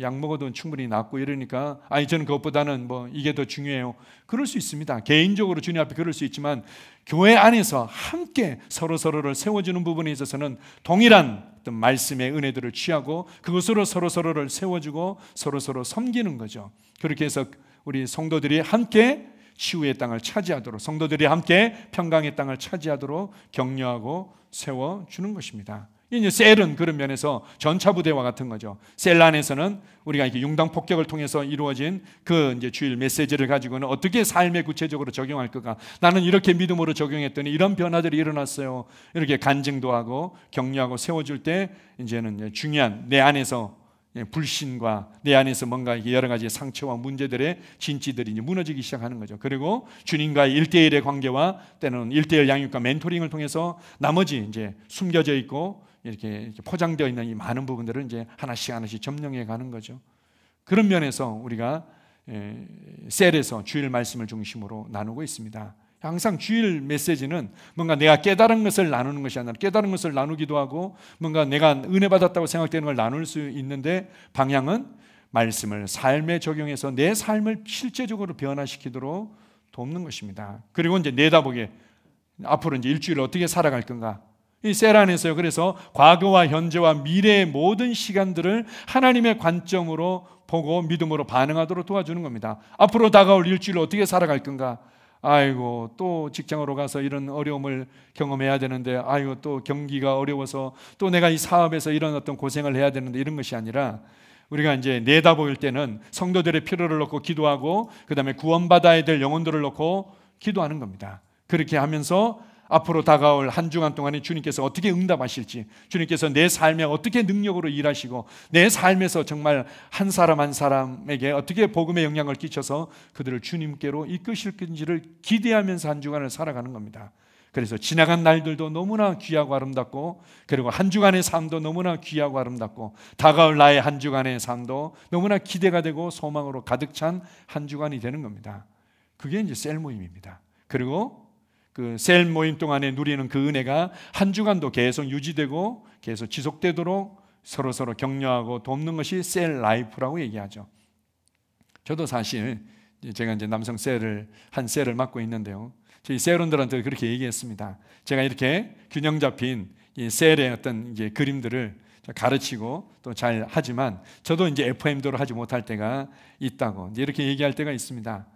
약 먹어도 충분히 낫고 이러니까, 저는 그것보다는 뭐 이게 더 중요해요. 그럴 수 있습니다. 개인적으로 주님 앞에 그럴 수 있지만, 교회 안에서 함께 서로를 세워주는 부분에 있어서는 동일한 어떤 말씀의 은혜들을 취하고 그것으로 서로를 세워주고 서로 섬기는 거죠. 그렇게 해서 우리 성도들이 함께 치유의 땅을 차지하도록, 성도들이 함께 평강의 땅을 차지하도록 격려하고 세워주는 것입니다. 이제 셀은 그런 면에서 전차부대와 같은 거죠. 셀 안에서는 우리가 이렇게 융단 폭격을 통해서 이루어진 그 이제 주일 메시지를 가지고는 어떻게 삶에 구체적으로 적용할 거가, 나는 이렇게 믿음으로 적용했더니 이런 변화들이 일어났어요. 이렇게 간증도 하고 격려하고 세워줄 때 이제는 중요한 내 안에서 불신과 내 안에서 뭔가 여러 가지 상처와 문제들의 진지들이 이제 무너지기 시작하는 거죠. 그리고 주님과의 1대1의 관계와 때는 1대1 양육과 멘토링을 통해서 나머지 이제 숨겨져 있고 이렇게 포장되어 있는 이 많은 부분들을 이제 하나씩 점령해 가는 거죠. 그런 면에서 우리가 셀에서 주일 말씀을 중심으로 나누고 있습니다. 항상 주일 메시지는 뭔가 내가 깨달은 것을 나누는 것이 아니라, 깨달은 것을 나누기도 하고 뭔가 내가 은혜 받았다고 생각되는 걸 나눌 수 있는데, 방향은 말씀을 삶에 적용해서 내 삶을 실제적으로 변화시키도록 돕는 것입니다. 그리고 이제 내다보게, 앞으로 이제 일주일을 어떻게 살아갈 건가, 이 셀 안에서요. 그래서 과거와 현재와 미래의 모든 시간들을 하나님의 관점으로 보고 믿음으로 반응하도록 도와주는 겁니다. 앞으로 다가올 일주일을 어떻게 살아갈 건가? 또 직장으로 가서 이런 어려움을 경험해야 되는데, 또 경기가 어려워서 또 내가 이 사업에서 이런 어떤 고생을 해야 되는데, 이런 것이 아니라 우리가 이제 내다보일 때는 성도들의 필요를 놓고 기도하고, 그 다음에 구원받아야 될 영혼들을 놓고 기도하는 겁니다. 그렇게 하면서 앞으로 다가올 한 주간 동안에 주님께서 어떻게 응답하실지, 주님께서 내 삶에 어떻게 능력으로 일하시고 내 삶에서 정말 한 사람 한 사람에게 어떻게 복음의 영향을 끼쳐서 그들을 주님께로 이끄실 건지를 기대하면서 한 주간을 살아가는 겁니다. 그래서 지나간 날들도 너무나 귀하고 아름답고, 그리고 한 주간의 삶도 너무나 귀하고 아름답고, 다가올 나의 한 주간의 삶도 너무나 기대가 되고 소망으로 가득 찬 한 주간이 되는 겁니다. 그게 이제 셀 모임입니다. 그리고 그 셀 모임 동안에 누리는 그 은혜가 한 주간도 계속 유지되고 계속 지속되도록 서로 격려하고 돕는 것이 셀 라이프라고 얘기하죠. 저도 사실 제가 이제 남성 셀을 한 셀을 맡고 있는데요. 저희 셀원들한테 그렇게 얘기했습니다. 제가 이렇게 균형 잡힌 이 셀의 어떤 이제 그림들을 가르치고 또 잘 하지만 저도 이제 FM대로 하지 못할 때가 있다고 이제 이렇게 얘기할 때가 있습니다.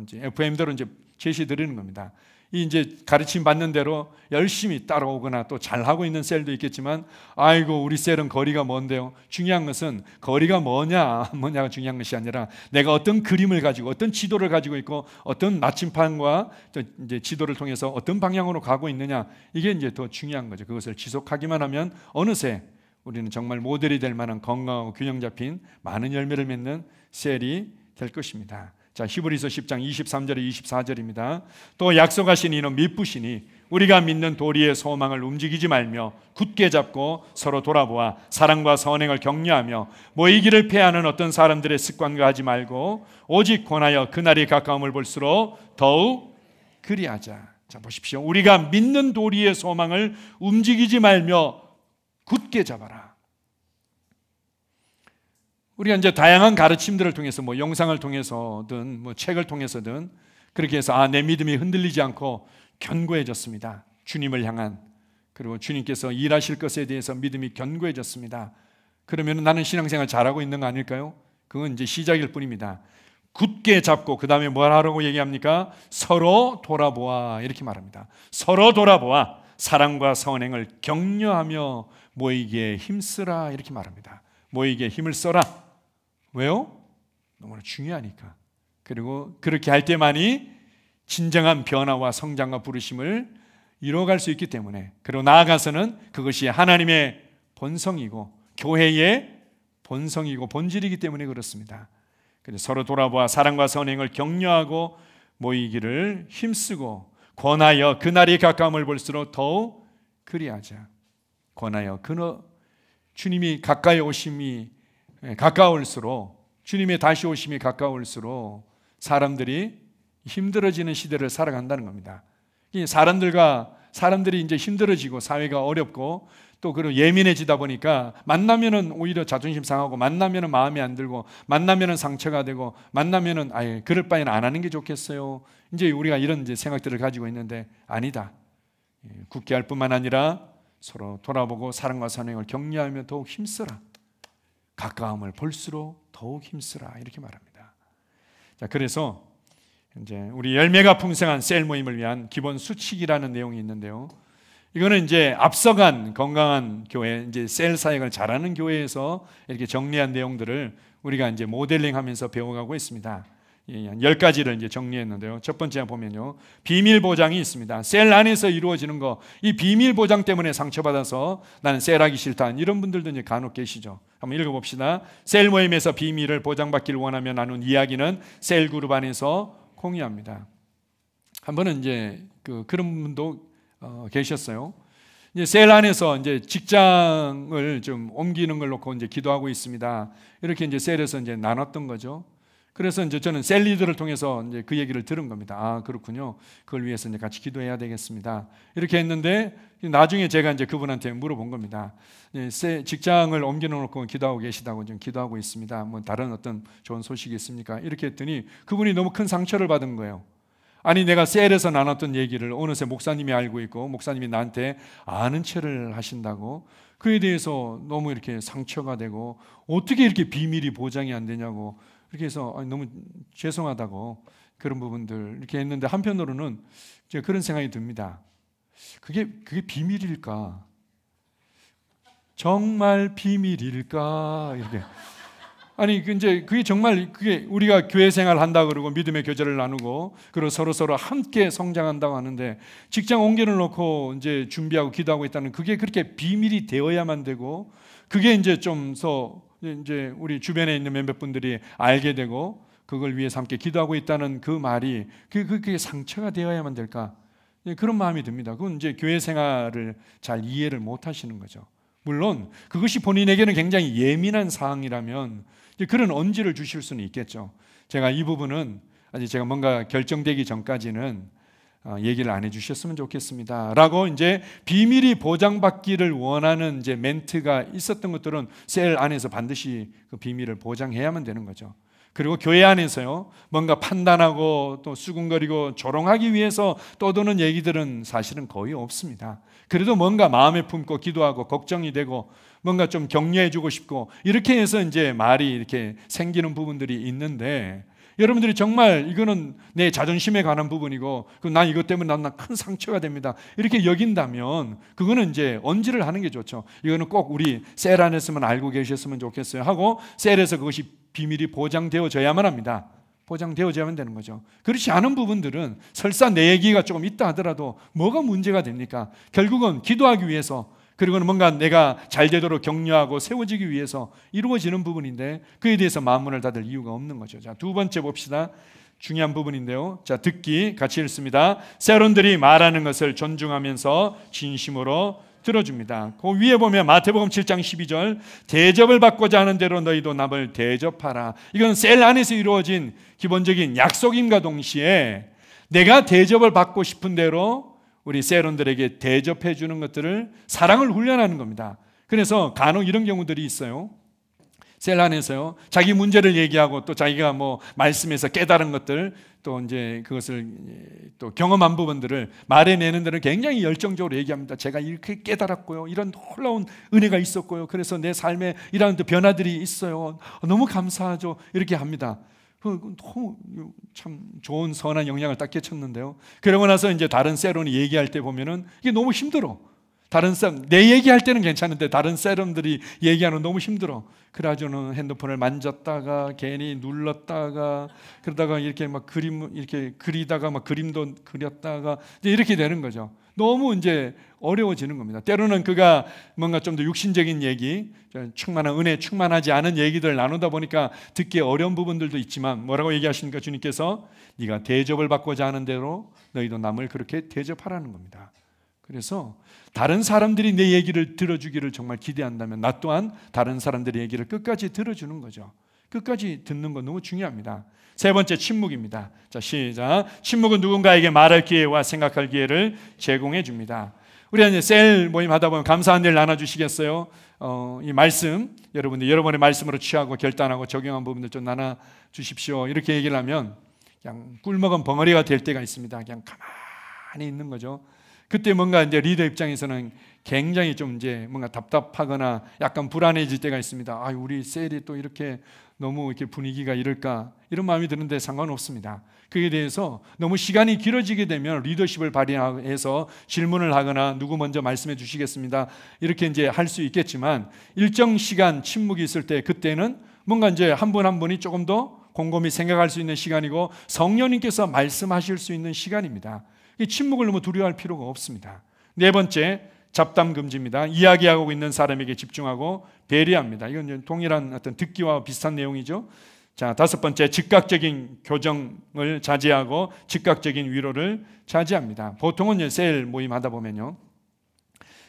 이제 FM대로 이제 제시 드리는 겁니다. 이 이제 가르침 받는 대로 열심히 따라오거나 또 잘하고 있는 셀도 있겠지만, 아이고 우리 셀은 거리가 먼데요. 중요한 것은 거리가 뭐냐가 중요한 것이 아니라 내가 어떤 그림을 가지고 어떤 지도를 가지고 있고 어떤 나침판과 이제 지도를 통해서 어떤 방향으로 가고 있느냐, 이게 이제 더 중요한 거죠. 그것을 지속하기만 하면 어느새 우리는 정말 모델이 될 만한 건강하고 균형 잡힌 많은 열매를 맺는 셀이 될 것입니다. 자, 히브리서 10장 23절에 24절입니다. 또 약속하신 이는 미쁘시니 우리가 믿는 도리의 소망을 움직이지 말며 굳게 잡고 서로 돌아보아 사랑과 선행을 격려하며 모이기를 패하는 어떤 사람들의 습관과 하지 말고 오직 권하여 그날이 가까움을 볼수록 더욱 그리하자. 자, 보십시오. 우리가 믿는 도리의 소망을 움직이지 말며 굳게 잡아라. 우리가 이제 다양한 가르침들을 통해서 뭐 영상을 통해서든 뭐 책을 통해서든 그렇게 해서 내 믿음이 흔들리지 않고 견고해졌습니다. 주님을 향한, 그리고 주님께서 일하실 것에 대해서 믿음이 견고해졌습니다. 그러면 나는 신앙생활 잘하고 있는 거 아닐까요? 그건 이제 시작일 뿐입니다. 굳게 잡고 그 다음에 뭘 하라고 얘기합니까? 서로 돌아보아, 이렇게 말합니다. 서로 돌아보아 사랑과 선행을 격려하며 모이기에 힘쓰라, 이렇게 말합니다. 모이기에 힘을 써라. 왜요? 너무나 중요하니까. 그리고 그렇게 할 때만이 진정한 변화와 성장과 부르심을 이루어갈 수 있기 때문에, 그리고 나아가서는 그것이 하나님의 본성이고 교회의 본성이고 본질이기 때문에 그렇습니다. 그래서 서로 돌아보아 사랑과 선행을 격려하고 모이기를 힘쓰고 권하여 그날이 가까움을 볼수록 더욱 그리하자. 권하여 주님이 가까이 오심이 가까울수록, 주님의 다시 오심이 가까울수록 사람들이 힘들어지는 시대를 살아간다는 겁니다. 사람들이 이제 힘들어지고 사회가 어렵고 또 그리고 예민해지다 보니까 만나면은 오히려 자존심 상하고, 만나면은 마음에 안 들고, 만나면은 상처가 되고, 만나면은 그럴 바에는 안 하는 게 좋겠어요. 이제 우리가 이런 이제 생각들을 가지고 있는데, 아니다. 굳게 할 뿐만 아니라 서로 돌아보고 사랑과 선행을 격려하며 더욱 힘쓰라. 가까움을 볼수록 더욱 힘쓰라, 이렇게 말합니다. 자, 그래서 이제 우리 열매가 풍성한 셀 모임을 위한 기본 수칙이라는 내용이 있는데요. 이거는 이제 앞서간 건강한 교회, 이제 셀 사역을 잘하는 교회에서 이렇게 정리한 내용들을 우리가 이제 모델링하면서 배워가고 있습니다. 10가지를 이제 정리했는데요. 첫 번째 보면요, 비밀 보장이 있습니다. 셀 안에서 이루어지는 거, 이 비밀 보장 때문에 상처받아서 나는 셀하기 싫다, 이런 분들도 이제 간혹 계시죠. 한번 읽어봅시다. 셀 모임에서 비밀을 보장받기를 원하며 나눈 이야기는 셀 그룹 안에서 공유합니다. 한 번은 이제 그런 분도 계셨어요. 이제 셀 안에서 이제 직장을 좀 옮기는 걸 놓고 이제 기도하고 있습니다. 이렇게 이제 셀에서 이제 나눴던 거죠. 그래서 이제 저는 셀 리더를 통해서 이제 그 얘기를 들은 겁니다. 그렇군요. 그걸 위해서 이제 같이 기도해야 되겠습니다. 이렇게 했는데 나중에 제가 이제 그분한테 물어본 겁니다. 직장을 옮겨놓고 기도하고 계시다고 지금 기도하고 있습니다. 뭐 다른 어떤 좋은 소식이 있습니까? 이렇게 했더니 그분이 너무 큰 상처를 받은 거예요. 아니, 내가 셀에서 나눴던 얘기를 어느새 목사님이 알고 있고 목사님이 나한테 아는 체를 하신다고, 그에 대해서 너무 이렇게 상처가 되고 어떻게 이렇게 비밀이 보장이 안 되냐고, 이렇게 해서 너무 죄송하다고 그런 부분들 이렇게 했는데, 한편으로는 제가 그런 생각이 듭니다. 그게 비밀일까? 정말 비밀일까? 이렇게. 아니, 이제 그게 정말 우리가 교회 생활 한다 그러고 믿음의 교제를 나누고 그리고 서로 함께 성장한다고 하는데, 직장 옮겨를 놓고 이제 준비하고 기도하고 있다는, 그게 그렇게 비밀이 되어야만 되고, 그게 이제 좀 이제 우리 주변에 있는 몇몇 분들이 알게 되고 그걸 위해서 함께 기도하고 있다는 그 말이 그게 상처가 되어야만 될까? 그런 마음이 듭니다. 그건 이제 교회 생활을 잘 이해를 못 하시는 거죠. 물론 그것이 본인에게는 굉장히 예민한 사항이라면 그런 언지를 주실 수는 있겠죠. 제가 이 부분은 아직 제가 뭔가 결정되기 전까지는 얘기를 안 해주셨으면 좋겠습니다 라고 이제 비밀이 보장받기를 원하는 이제 멘트가 있었던 것들은 셀 안에서 반드시 그 비밀을 보장해야만 되는 거죠. 그리고 교회 안에서요, 뭔가 판단하고 또 수군거리고 조롱하기 위해서 떠도는 얘기들은 사실은 거의 없습니다. 그래도 뭔가 마음에 품고 기도하고 걱정이 되고 뭔가 좀 격려해주고 싶고 이렇게 해서 이제 말이 이렇게 생기는 부분들이 있는데, 여러분들이 정말 이거는 내 자존심에 관한 부분이고 난 이것 때문에 난 큰 상처가 됩니다, 이렇게 여긴다면 그거는 이제 언지를 하는 게 좋죠. 이거는 꼭 우리 셀 안에서만 알고 계셨으면 좋겠어요 하고 셀에서 그것이 비밀이 보장되어져야만 합니다. 보장되어져야만 되는 거죠. 그렇지 않은 부분들은 설사 내 얘기가 조금 있다 하더라도 뭐가 문제가 됩니까? 결국은 기도하기 위해서, 그리고는 뭔가 내가 잘 되도록 격려하고 세워지기 위해서 이루어지는 부분인데 그에 대해서 마음 문을 닫을 이유가 없는 거죠. 자, 두 번째 봅시다. 중요한 부분인데요. 자, 듣기 같이 읽습니다. 세론들이 말하는 것을 존중하면서 진심으로 들어줍니다. 그 위에 보면 마태복음 7장 12절, 대접을 받고자 하는 대로 너희도 남을 대접하라. 이건 셀 안에서 이루어진 기본적인 약속임과 동시에 내가 대접을 받고 싶은 대로 우리 셀원들에게 대접해 주는 것들을, 사랑을 훈련하는 겁니다. 그래서 간혹 이런 경우들이 있어요. 셀 안에서요, 자기 문제를 얘기하고 또 자기가 뭐 말씀에서 깨달은 것들, 또 이제 그것을 또 경험한 부분들을 말해내는 데는 굉장히 열정적으로 얘기합니다. 제가 이렇게 깨달았고요, 이런 놀라운 은혜가 있었고요, 그래서 내 삶에 이런 변화들이 있어요, 너무 감사하죠, 이렇게 합니다. 참 좋은 선한 영향을 딱 끼쳤는데요. 그러고 나서 이제 다른 세론이 얘기할 때 보면은 이게 너무 힘들어. 다른 사람, 내 얘기할 때는 괜찮은데 다른 사람들이 얘기하는 너무 힘들어. 그래가지고는 핸드폰을 만졌다가 괜히 눌렀다가 그러다가 이렇게 막 그림 이렇게 그리다가 막 그림도 그렸다가 이제 이렇게 되는 거죠. 너무 이제 어려워지는 겁니다. 때로는 그가 뭔가 좀 더 육신적인 얘기, 충만한 은혜, 충만하지 않은 얘기들 나누다 보니까 듣기 어려운 부분들도 있지만 뭐라고 얘기하십니까? 주님께서 네가 대접을 받고자 하는 대로 너희도 남을 그렇게 대접하라는 겁니다. 그래서 다른 사람들이 내 얘기를 들어주기를 정말 기대한다면 나 또한 다른 사람들의 얘기를 끝까지 들어주는 거죠. 끝까지 듣는 건 너무 중요합니다. 세 번째, 침묵입니다. 자, 시작. 침묵은 누군가에게 말할 기회와 생각할 기회를 제공해 줍니다. 우리가 이제 셀 모임 하다 보면 감사한 일 나눠주시겠어요? 이 말씀, 여러분들 여러분의 말씀으로 취하고 결단하고 적용한 부분들 좀 나눠주십시오, 이렇게 얘기를 하면 그냥 꿀먹은 벙어리가 될 때가 있습니다. 그냥 가만히 있는 거죠. 그때 뭔가 이제 리더 입장에서는 굉장히 좀 이제 뭔가 답답하거나 약간 불안해질 때가 있습니다. 아, 우리 셀이 또 이렇게 너무 이렇게 분위기가 이럴까, 이런 마음이 드는데 상관없습니다. 그에 대해서 너무 시간이 길어지게 되면 리더십을 발휘해서 질문을 하거나 누구 먼저 말씀해 주시겠습니다, 이렇게 이제 할 수 있겠지만 일정 시간 침묵이 있을 때 그때는 뭔가 이제 한 분 한 분이 조금 더 곰곰이 생각할 수 있는 시간이고 성령님께서 말씀하실 수 있는 시간입니다. 이 침묵을 너무 두려워할 필요가 없습니다. 네 번째, 잡담 금지입니다. 이야기하고 있는 사람에게 집중하고 배려합니다. 이건 동일한 어떤 듣기와 비슷한 내용이죠. 자, 다섯 번째, 즉각적인 교정을 자제하고 즉각적인 위로를 자제합니다. 보통은 셀 모임 하다 보면요,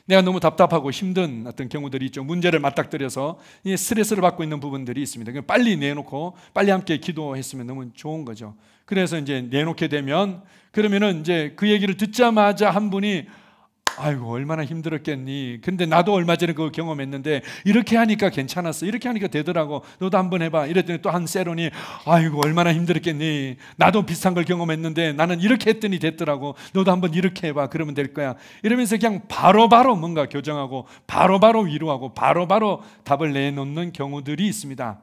내가 너무 답답하고 힘든 어떤 경우들이 있죠. 문제를 맞닥뜨려서 스트레스를 받고 있는 부분들이 있습니다. 빨리 내놓고 빨리 함께 기도했으면 너무 좋은 거죠. 그래서 이제 내놓게 되면, 그러면은 이제 그 얘기를 듣자마자 한 분이 아이고 얼마나 힘들었겠니, 근데 나도 얼마 전에 그거 경험했는데 이렇게 하니까 괜찮았어, 이렇게 하니까 되더라고, 너도 한번 해봐, 이랬더니 또 한 세론이 아이고 얼마나 힘들었겠니, 나도 비슷한 걸 경험했는데 나는 이렇게 했더니 됐더라고, 너도 한번 이렇게 해봐, 그러면 될 거야, 이러면서 그냥 바로바로 뭔가 교정하고 바로바로 위로하고 바로바로 답을 내놓는 경우들이 있습니다.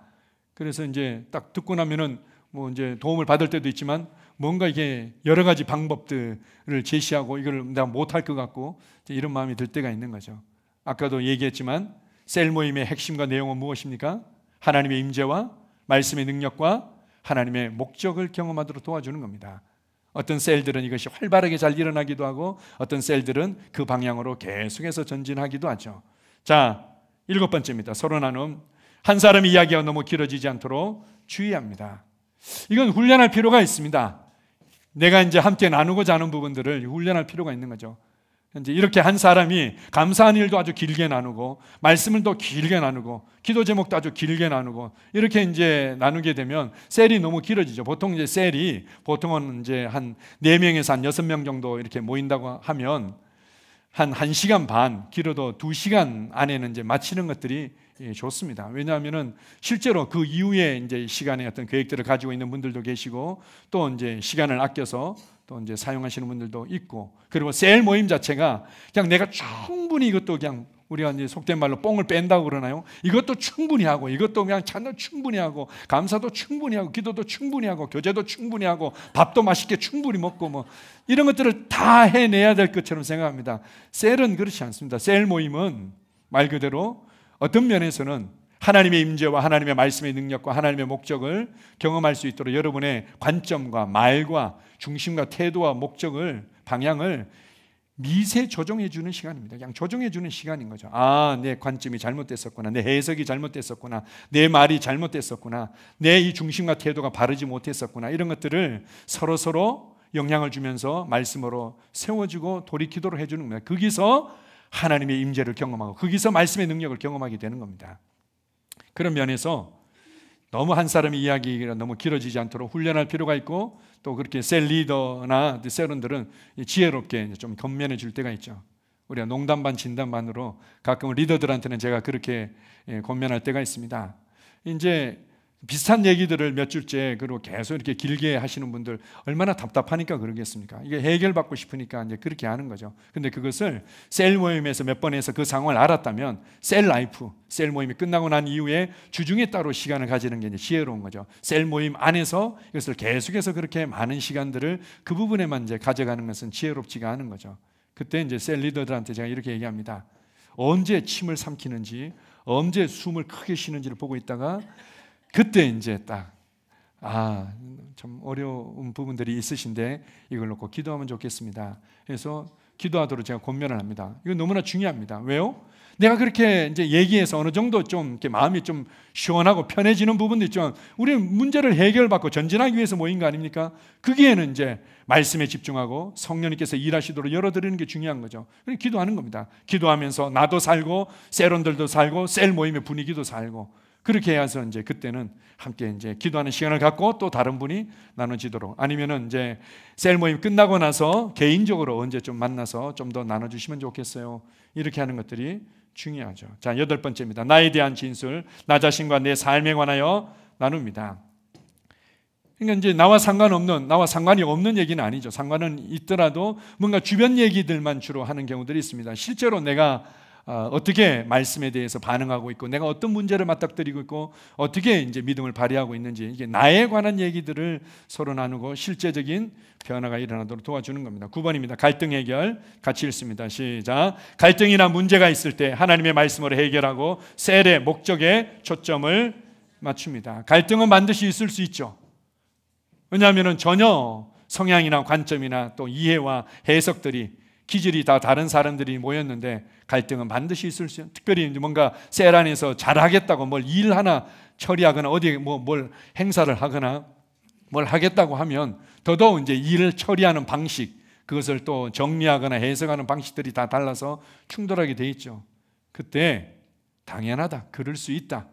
그래서 이제 딱 듣고 나면은 뭐 이제 도움을 받을 때도 있지만 뭔가 이게 여러 가지 방법들을 제시하고 이걸 내가 못할 것 같고 이런 마음이 들 때가 있는 거죠. 아까도 얘기했지만 셀 모임의 핵심과 내용은 무엇입니까? 하나님의 임재와 말씀의 능력과 하나님의 목적을 경험하도록 도와주는 겁니다. 어떤 셀들은 이것이 활발하게 잘 일어나기도 하고 어떤 셀들은 그 방향으로 계속해서 전진하기도 하죠. 자, 일곱 번째입니다. 서로 나눔. 한 사람의 이야기가 너무 길어지지 않도록 주의합니다. 이건 훈련할 필요가 있습니다. 내가 이제 함께 나누고자 하는 부분들을 훈련할 필요가 있는 거죠. 이제 이렇게 한 사람이 감사한 일도 아주 길게 나누고 말씀을 더 길게 나누고 기도 제목도 아주 길게 나누고 이렇게 이제 나누게 되면 셀이 너무 길어지죠. 보통 이제 셀이 보통은 이제 한 4명에서 한 6명 정도 이렇게 모인다고 하면 한 1시간 반, 길어도 2시간 안에는 이제 마치는 것들이 좋습니다. 왜냐하면은 실제로 그 이후에 이제 시간의 어떤 계획들을 가지고 있는 분들도 계시고, 또 이제 시간을 아껴서 또 이제 사용하시는 분들도 있고, 그리고 셀 모임 자체가 그냥 내가 충분히 이것도 그냥 우리가 이제 속된 말로 뽕을 뺀다고 그러나요? 이것도 충분히 하고, 이것도 그냥 찬도 충분히 하고, 감사도 충분히 하고, 기도도 충분히 하고, 교제도 충분히 하고, 밥도 맛있게 충분히 먹고, 뭐 이런 것들을 다 해내야 될 것처럼 생각합니다. 셀은 그렇지 않습니다. 셀 모임은 말 그대로 어떤 면에서는 하나님의 임재와 하나님의 말씀의 능력과 하나님의 목적을 경험할 수 있도록 여러분의 관점과 말과 중심과 태도와 목적을, 방향을 미세 조정해 주는 시간입니다. 그냥 조정해 주는 시간인 거죠. 아, 내 관점이 잘못됐었구나, 내 해석이 잘못됐었구나, 내 말이 잘못됐었구나, 내 이 중심과 태도가 바르지 못했었구나, 이런 것들을 서로 영향을 주면서 말씀으로 세워주고 돌이키도록 해주는 겁니다. 거기서 하나님의 임재를 경험하고, 거기서 말씀의 능력을 경험하게 되는 겁니다. 그런 면에서 너무 한 사람의 이야기가 너무 길어지지 않도록 훈련할 필요가 있고, 또 그렇게 셀 리더나 셀원들은 지혜롭게 좀 건면해 줄 때가 있죠. 우리가 농담 반 진담 반으로 가끔 리더들한테는 제가 그렇게 건면할 때가 있습니다. 이제 비슷한 얘기들을 몇 주째 그리고 계속 이렇게 길게 하시는 분들 얼마나 답답하니까 그러겠습니까? 이게 해결받고 싶으니까 이제 그렇게 하는 거죠. 근데 그것을 셀 모임에서 몇 번 해서 그 상황을 알았다면 셀 라이프, 셀 모임이 끝나고 난 이후에 주중에 따로 시간을 가지는 게 이제 지혜로운 거죠. 셀 모임 안에서 이것을 계속해서 그렇게 많은 시간들을 그 부분에만 이제 가져가는 것은 지혜롭지가 않은 거죠. 그때 이제 셀 리더들한테 제가 이렇게 얘기합니다. 언제 침을 삼키는지, 언제 숨을 크게 쉬는지를 보고 있다가 그때 이제 딱, 좀 어려운 부분들이 있으신데 이걸 놓고 기도하면 좋겠습니다. 그래서 기도하도록 제가 권면을 합니다. 이거 너무나 중요합니다. 왜요? 내가 그렇게 이제 얘기해서 어느 정도 좀 이렇게 마음이 좀 시원하고 편해지는 부분도 있지만, 우리는 문제를 해결받고 전진하기 위해서 모인 거 아닙니까? 거기에는 이제 말씀에 집중하고 성령님께서 일하시도록 열어드리는 게 중요한 거죠. 그래서 기도하는 겁니다. 기도하면서 나도 살고, 셀원들도 살고, 셀 모임의 분위기도 살고, 그렇게 해서 이제 그때는 함께 이제 기도하는 시간을 갖고 또 다른 분이 나눠지도록, 아니면은 이제 셀 모임 끝나고 나서 개인적으로 언제 좀 만나서 좀 더 나눠주시면 좋겠어요. 이렇게 하는 것들이 중요하죠. 자, 8번째입니다. 나에 대한 진술, 나 자신과 내 삶에 관하여 나눕니다. 그러니까 이제 나와 상관이 없는 얘기는 아니죠. 상관은 있더라도 뭔가 주변 얘기들만 주로 하는 경우들이 있습니다. 실제로 내가 어떻게 말씀에 대해서 반응하고 있고, 내가 어떤 문제를 맞닥뜨리고 있고, 어떻게 이제 믿음을 발휘하고 있는지, 이게 나에 관한 얘기들을 서로 나누고 실제적인 변화가 일어나도록 도와주는 겁니다. 9번입니다. 갈등 해결. 같이 읽습니다. 시작. 갈등이나 문제가 있을 때 하나님의 말씀으로 해결하고 셀의 목적에 초점을 맞춥니다. 갈등은 반드시 있을 수 있죠. 왜냐하면 전혀 성향이나 관점이나 또 이해와 해석들이, 기질이 다 다른 사람들이 모였는데 갈등은 반드시 있을 수 있어요. 특별히 뭔가 셀 안에서 잘하겠다고 뭘 일 하나 처리하거나 어디에 뭘 행사를 하거나 뭘 하겠다고 하면 더더욱 이제 일을 처리하는 방식, 그것을 또 정리하거나 해석하는 방식들이 다 달라서 충돌하게 돼 있죠. 그때 당연하다, 그럴 수 있다.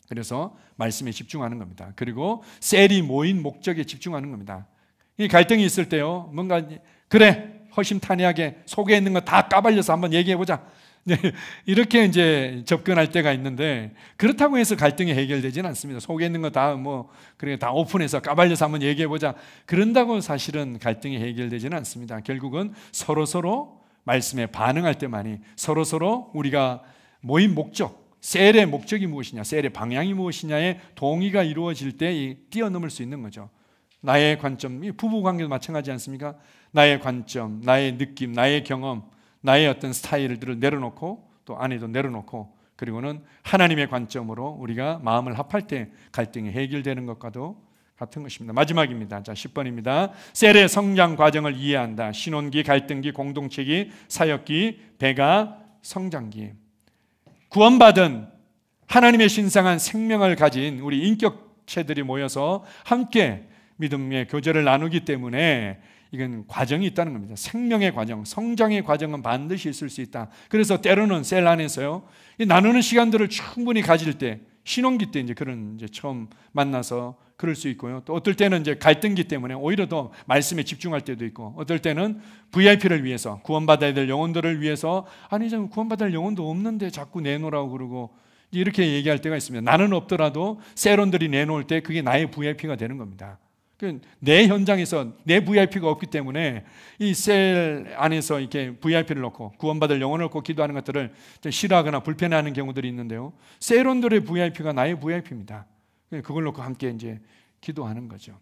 그래서 말씀에 집중하는 겁니다. 그리고 셀이 모인 목적에 집중하는 겁니다. 이 갈등이 있을 때요, 뭔가 그래, 허심탄회하게 속에 있는 거 다 까발려서 한번 얘기해보자, 이렇게 이제 접근할 때가 있는데, 그렇다고 해서 갈등이 해결되지는 않습니다. 속에 있는 거 다 그래 다 오픈해서 까발려서 한번 얘기해보자, 그런다고 사실은 갈등이 해결되지는 않습니다. 결국은 서로 말씀에 반응할 때만이 서로 우리가 모인 목적, 셀의 목적이 무엇이냐, 셀의 방향이 무엇이냐에 동의가 이루어질 때 뛰어넘을 수 있는 거죠. 나의 관점, 부부 관계도 마찬가지 않습니까? 나의 관점, 나의 느낌, 나의 경험, 나의 어떤 스타일들을 내려놓고, 또 아내도 내려놓고, 그리고는 하나님의 관점으로 우리가 마음을 합할 때 갈등이 해결되는 것과도 같은 것입니다. 마지막입니다. 자, 10번입니다. 셀의 성장 과정을 이해한다. 신혼기, 갈등기, 공동체기, 사역기, 배가, 성장기. 구원받은 하나님의 신성한 생명을 가진 우리 인격체들이 모여서 함께 믿음의 교제를 나누기 때문에 이건 과정이 있다는 겁니다. 생명의 과정, 성장의 과정은 반드시 있을 수 있다. 그래서 때로는 셀 안에서요, 이 나누는 시간들을 충분히 가질 때, 신혼기 때 이제 그런 이제 처음 만나서 그럴 수 있고요. 또 어떨 때는 이제 갈등기 때문에 오히려 더 말씀에 집중할 때도 있고, 어떨 때는 VIP를 위해서, 구원받아야 될 영혼들을 위해서, 아니 좀 구원받을 영혼도 없는데 자꾸 내놓으라고 그러고 이렇게 얘기할 때가 있습니다. 나는 없더라도 셀원들이 내놓을 때 그게 나의 VIP가 되는 겁니다. 내 현장에서 내 VIP가 없기 때문에 이 셀 안에서 이렇게 VIP를 놓고 구원받을 영혼을 놓고 기도하는 것들을 싫어하거나 불편해하는 경우들이 있는데요. 셀원들의 VIP가 나의 VIP입니다. 그걸 놓고 함께 이제 기도하는 거죠.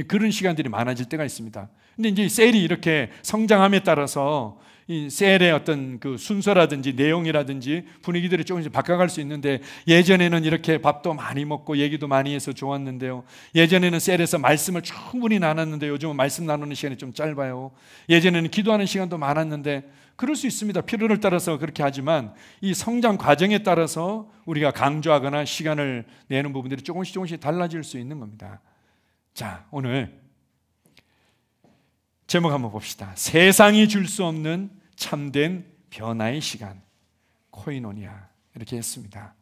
그런 시간들이 많아질 때가 있습니다. 근데 이제 셀이 이렇게 성장함에 따라서 이 셀의 어떤 그 순서라든지 내용이라든지 분위기들이 조금씩 바꿔갈 수 있는데, 예전에는 이렇게 밥도 많이 먹고 얘기도 많이 해서 좋았는데요. 예전에는 셀에서 말씀을 충분히 나눴는데 요즘은 말씀 나누는 시간이 좀 짧아요. 예전에는 기도하는 시간도 많았는데, 그럴 수 있습니다. 필요를 따라서 그렇게 하지만 이 성장 과정에 따라서 우리가 강조하거나 시간을 내는 부분들이 조금씩 달라질 수 있는 겁니다. 자, 오늘 제목 한번 봅시다. 세상이 줄 수 없는 참된 변화의 시간, 코이노니아, 이렇게 했습니다.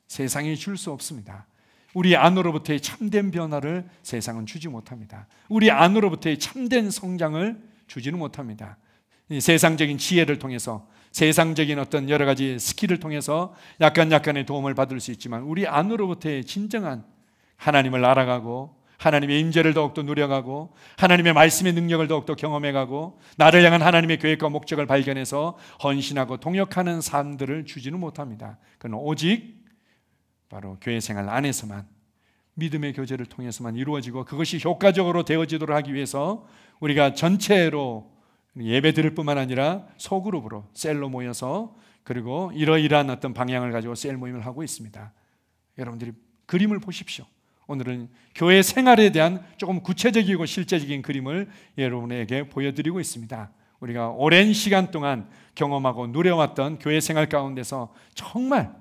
세상이 줄 수 없습니다. 우리 안으로부터의 참된 변화를 세상은 주지 못합니다. 우리 안으로부터의 참된 성장을 주지는 못합니다. 세상적인 지혜를 통해서, 세상적인 어떤 여러 가지 스킬을 통해서 약간의 도움을 받을 수 있지만, 우리 안으로부터의 진정한 하나님을 알아가고 하나님의 임재를 더욱더 누려가고 하나님의 말씀의 능력을 더욱더 경험해가고 나를 향한 하나님의 계획과 목적을 발견해서 헌신하고 동역하는 삶들을 주지는 못합니다. 그건 오직 바로 교회 생활 안에서만, 믿음의 교제를 통해서만 이루어지고, 그것이 효과적으로 되어지도록 하기 위해서 우리가 전체로 예배 드릴 뿐만 아니라 소그룹으로 셀로 모여서, 그리고 이러이러한 어떤 방향을 가지고 셀 모임을 하고 있습니다. 여러분들이 그림을 보십시오. 오늘은 교회 생활에 대한 조금 구체적이고 실제적인 그림을 여러분에게 보여드리고 있습니다. 우리가 오랜 시간 동안 경험하고 누려왔던 교회 생활 가운데서 정말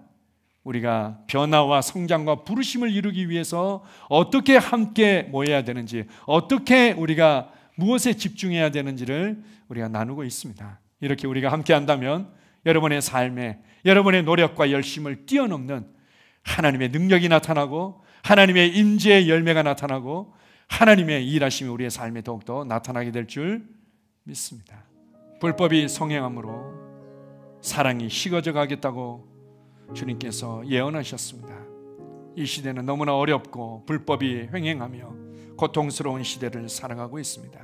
우리가 변화와 성장과 부르심을 이루기 위해서 어떻게 함께 모여야 되는지, 어떻게 우리가 무엇에 집중해야 되는지를 우리가 나누고 있습니다. 이렇게 우리가 함께 한다면 여러분의 삶에 여러분의 노력과 열심을 뛰어넘는 하나님의 능력이 나타나고, 하나님의 임재의 열매가 나타나고, 하나님의 일하심이 우리의 삶에 더욱더 나타나게 될 줄 믿습니다. 불법이 성행함으로 사랑이 식어져 가겠다고 주님께서 예언하셨습니다. 이 시대는 너무나 어렵고 불법이 횡행하며 고통스러운 시대를 살아가고 있습니다.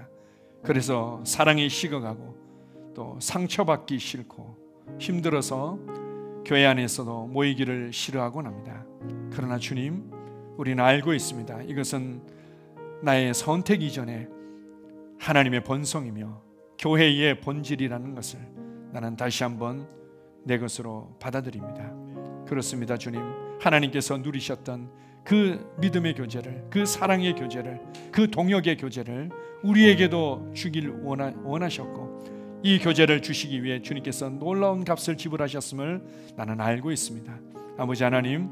그래서 사랑이 식어가고 또 상처받기 싫고 힘들어서 교회 안에서도 모이기를 싫어하곤 합니다. 그러나 주님, 우리는 알고 있습니다. 이것은 나의 선택 이전에 하나님의 본성이며 교회의 본질이라는 것을 나는 다시 한번 내 것으로 받아들입니다. 그렇습니다. 주님, 하나님께서 누리셨던 그 믿음의 교제를, 그 사랑의 교제를, 그 동역의 교제를 우리에게도 주길 원하셨고, 이 교제를 주시기 위해 주님께서 놀라운 값을 지불하셨음을 나는 알고 있습니다. 아버지 하나님,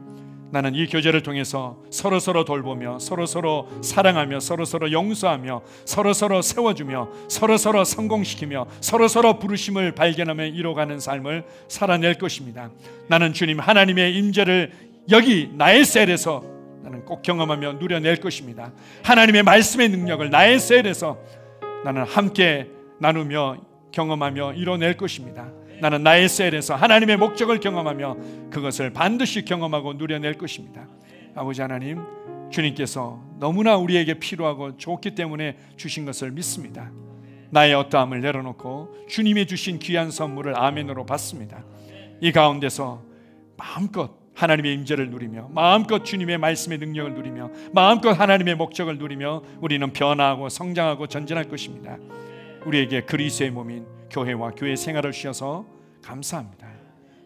나는 이 교제를 통해서 서로서로 돌보며 서로서로 사랑하며 서로서로 용서하며 서로서로 세워주며 서로서로 성공시키며 서로서로 부르심을 발견하며 이뤄가는 삶을 살아낼 것입니다. 나는 주님 하나님의 임재를 여기 나의 셀에서 나는 꼭 경험하며 누려낼 것입니다. 하나님의 말씀의 능력을 나의 셀에서 나는 함께 나누며 경험하며 이뤄낼 것입니다. 나는 나의 셀에서 하나님의 목적을 경험하며 그것을 반드시 경험하고 누려낼 것입니다. 아버지 하나님, 주님께서 너무나 우리에게 필요하고 좋기 때문에 주신 것을 믿습니다. 나의 어떠함을 내려놓고 주님이 주신 귀한 선물을 아멘으로 받습니다. 이 가운데서 마음껏 하나님의 임재를 누리며 마음껏 주님의 말씀의 능력을 누리며 마음껏 하나님의 목적을 누리며 우리는 변화하고 성장하고 전진할 것입니다. 우리에게 그리스도의 몸인 교회와 교회 생활을 주셔서 감사합니다.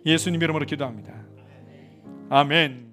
예수님 이름으로 기도합니다. 아멘.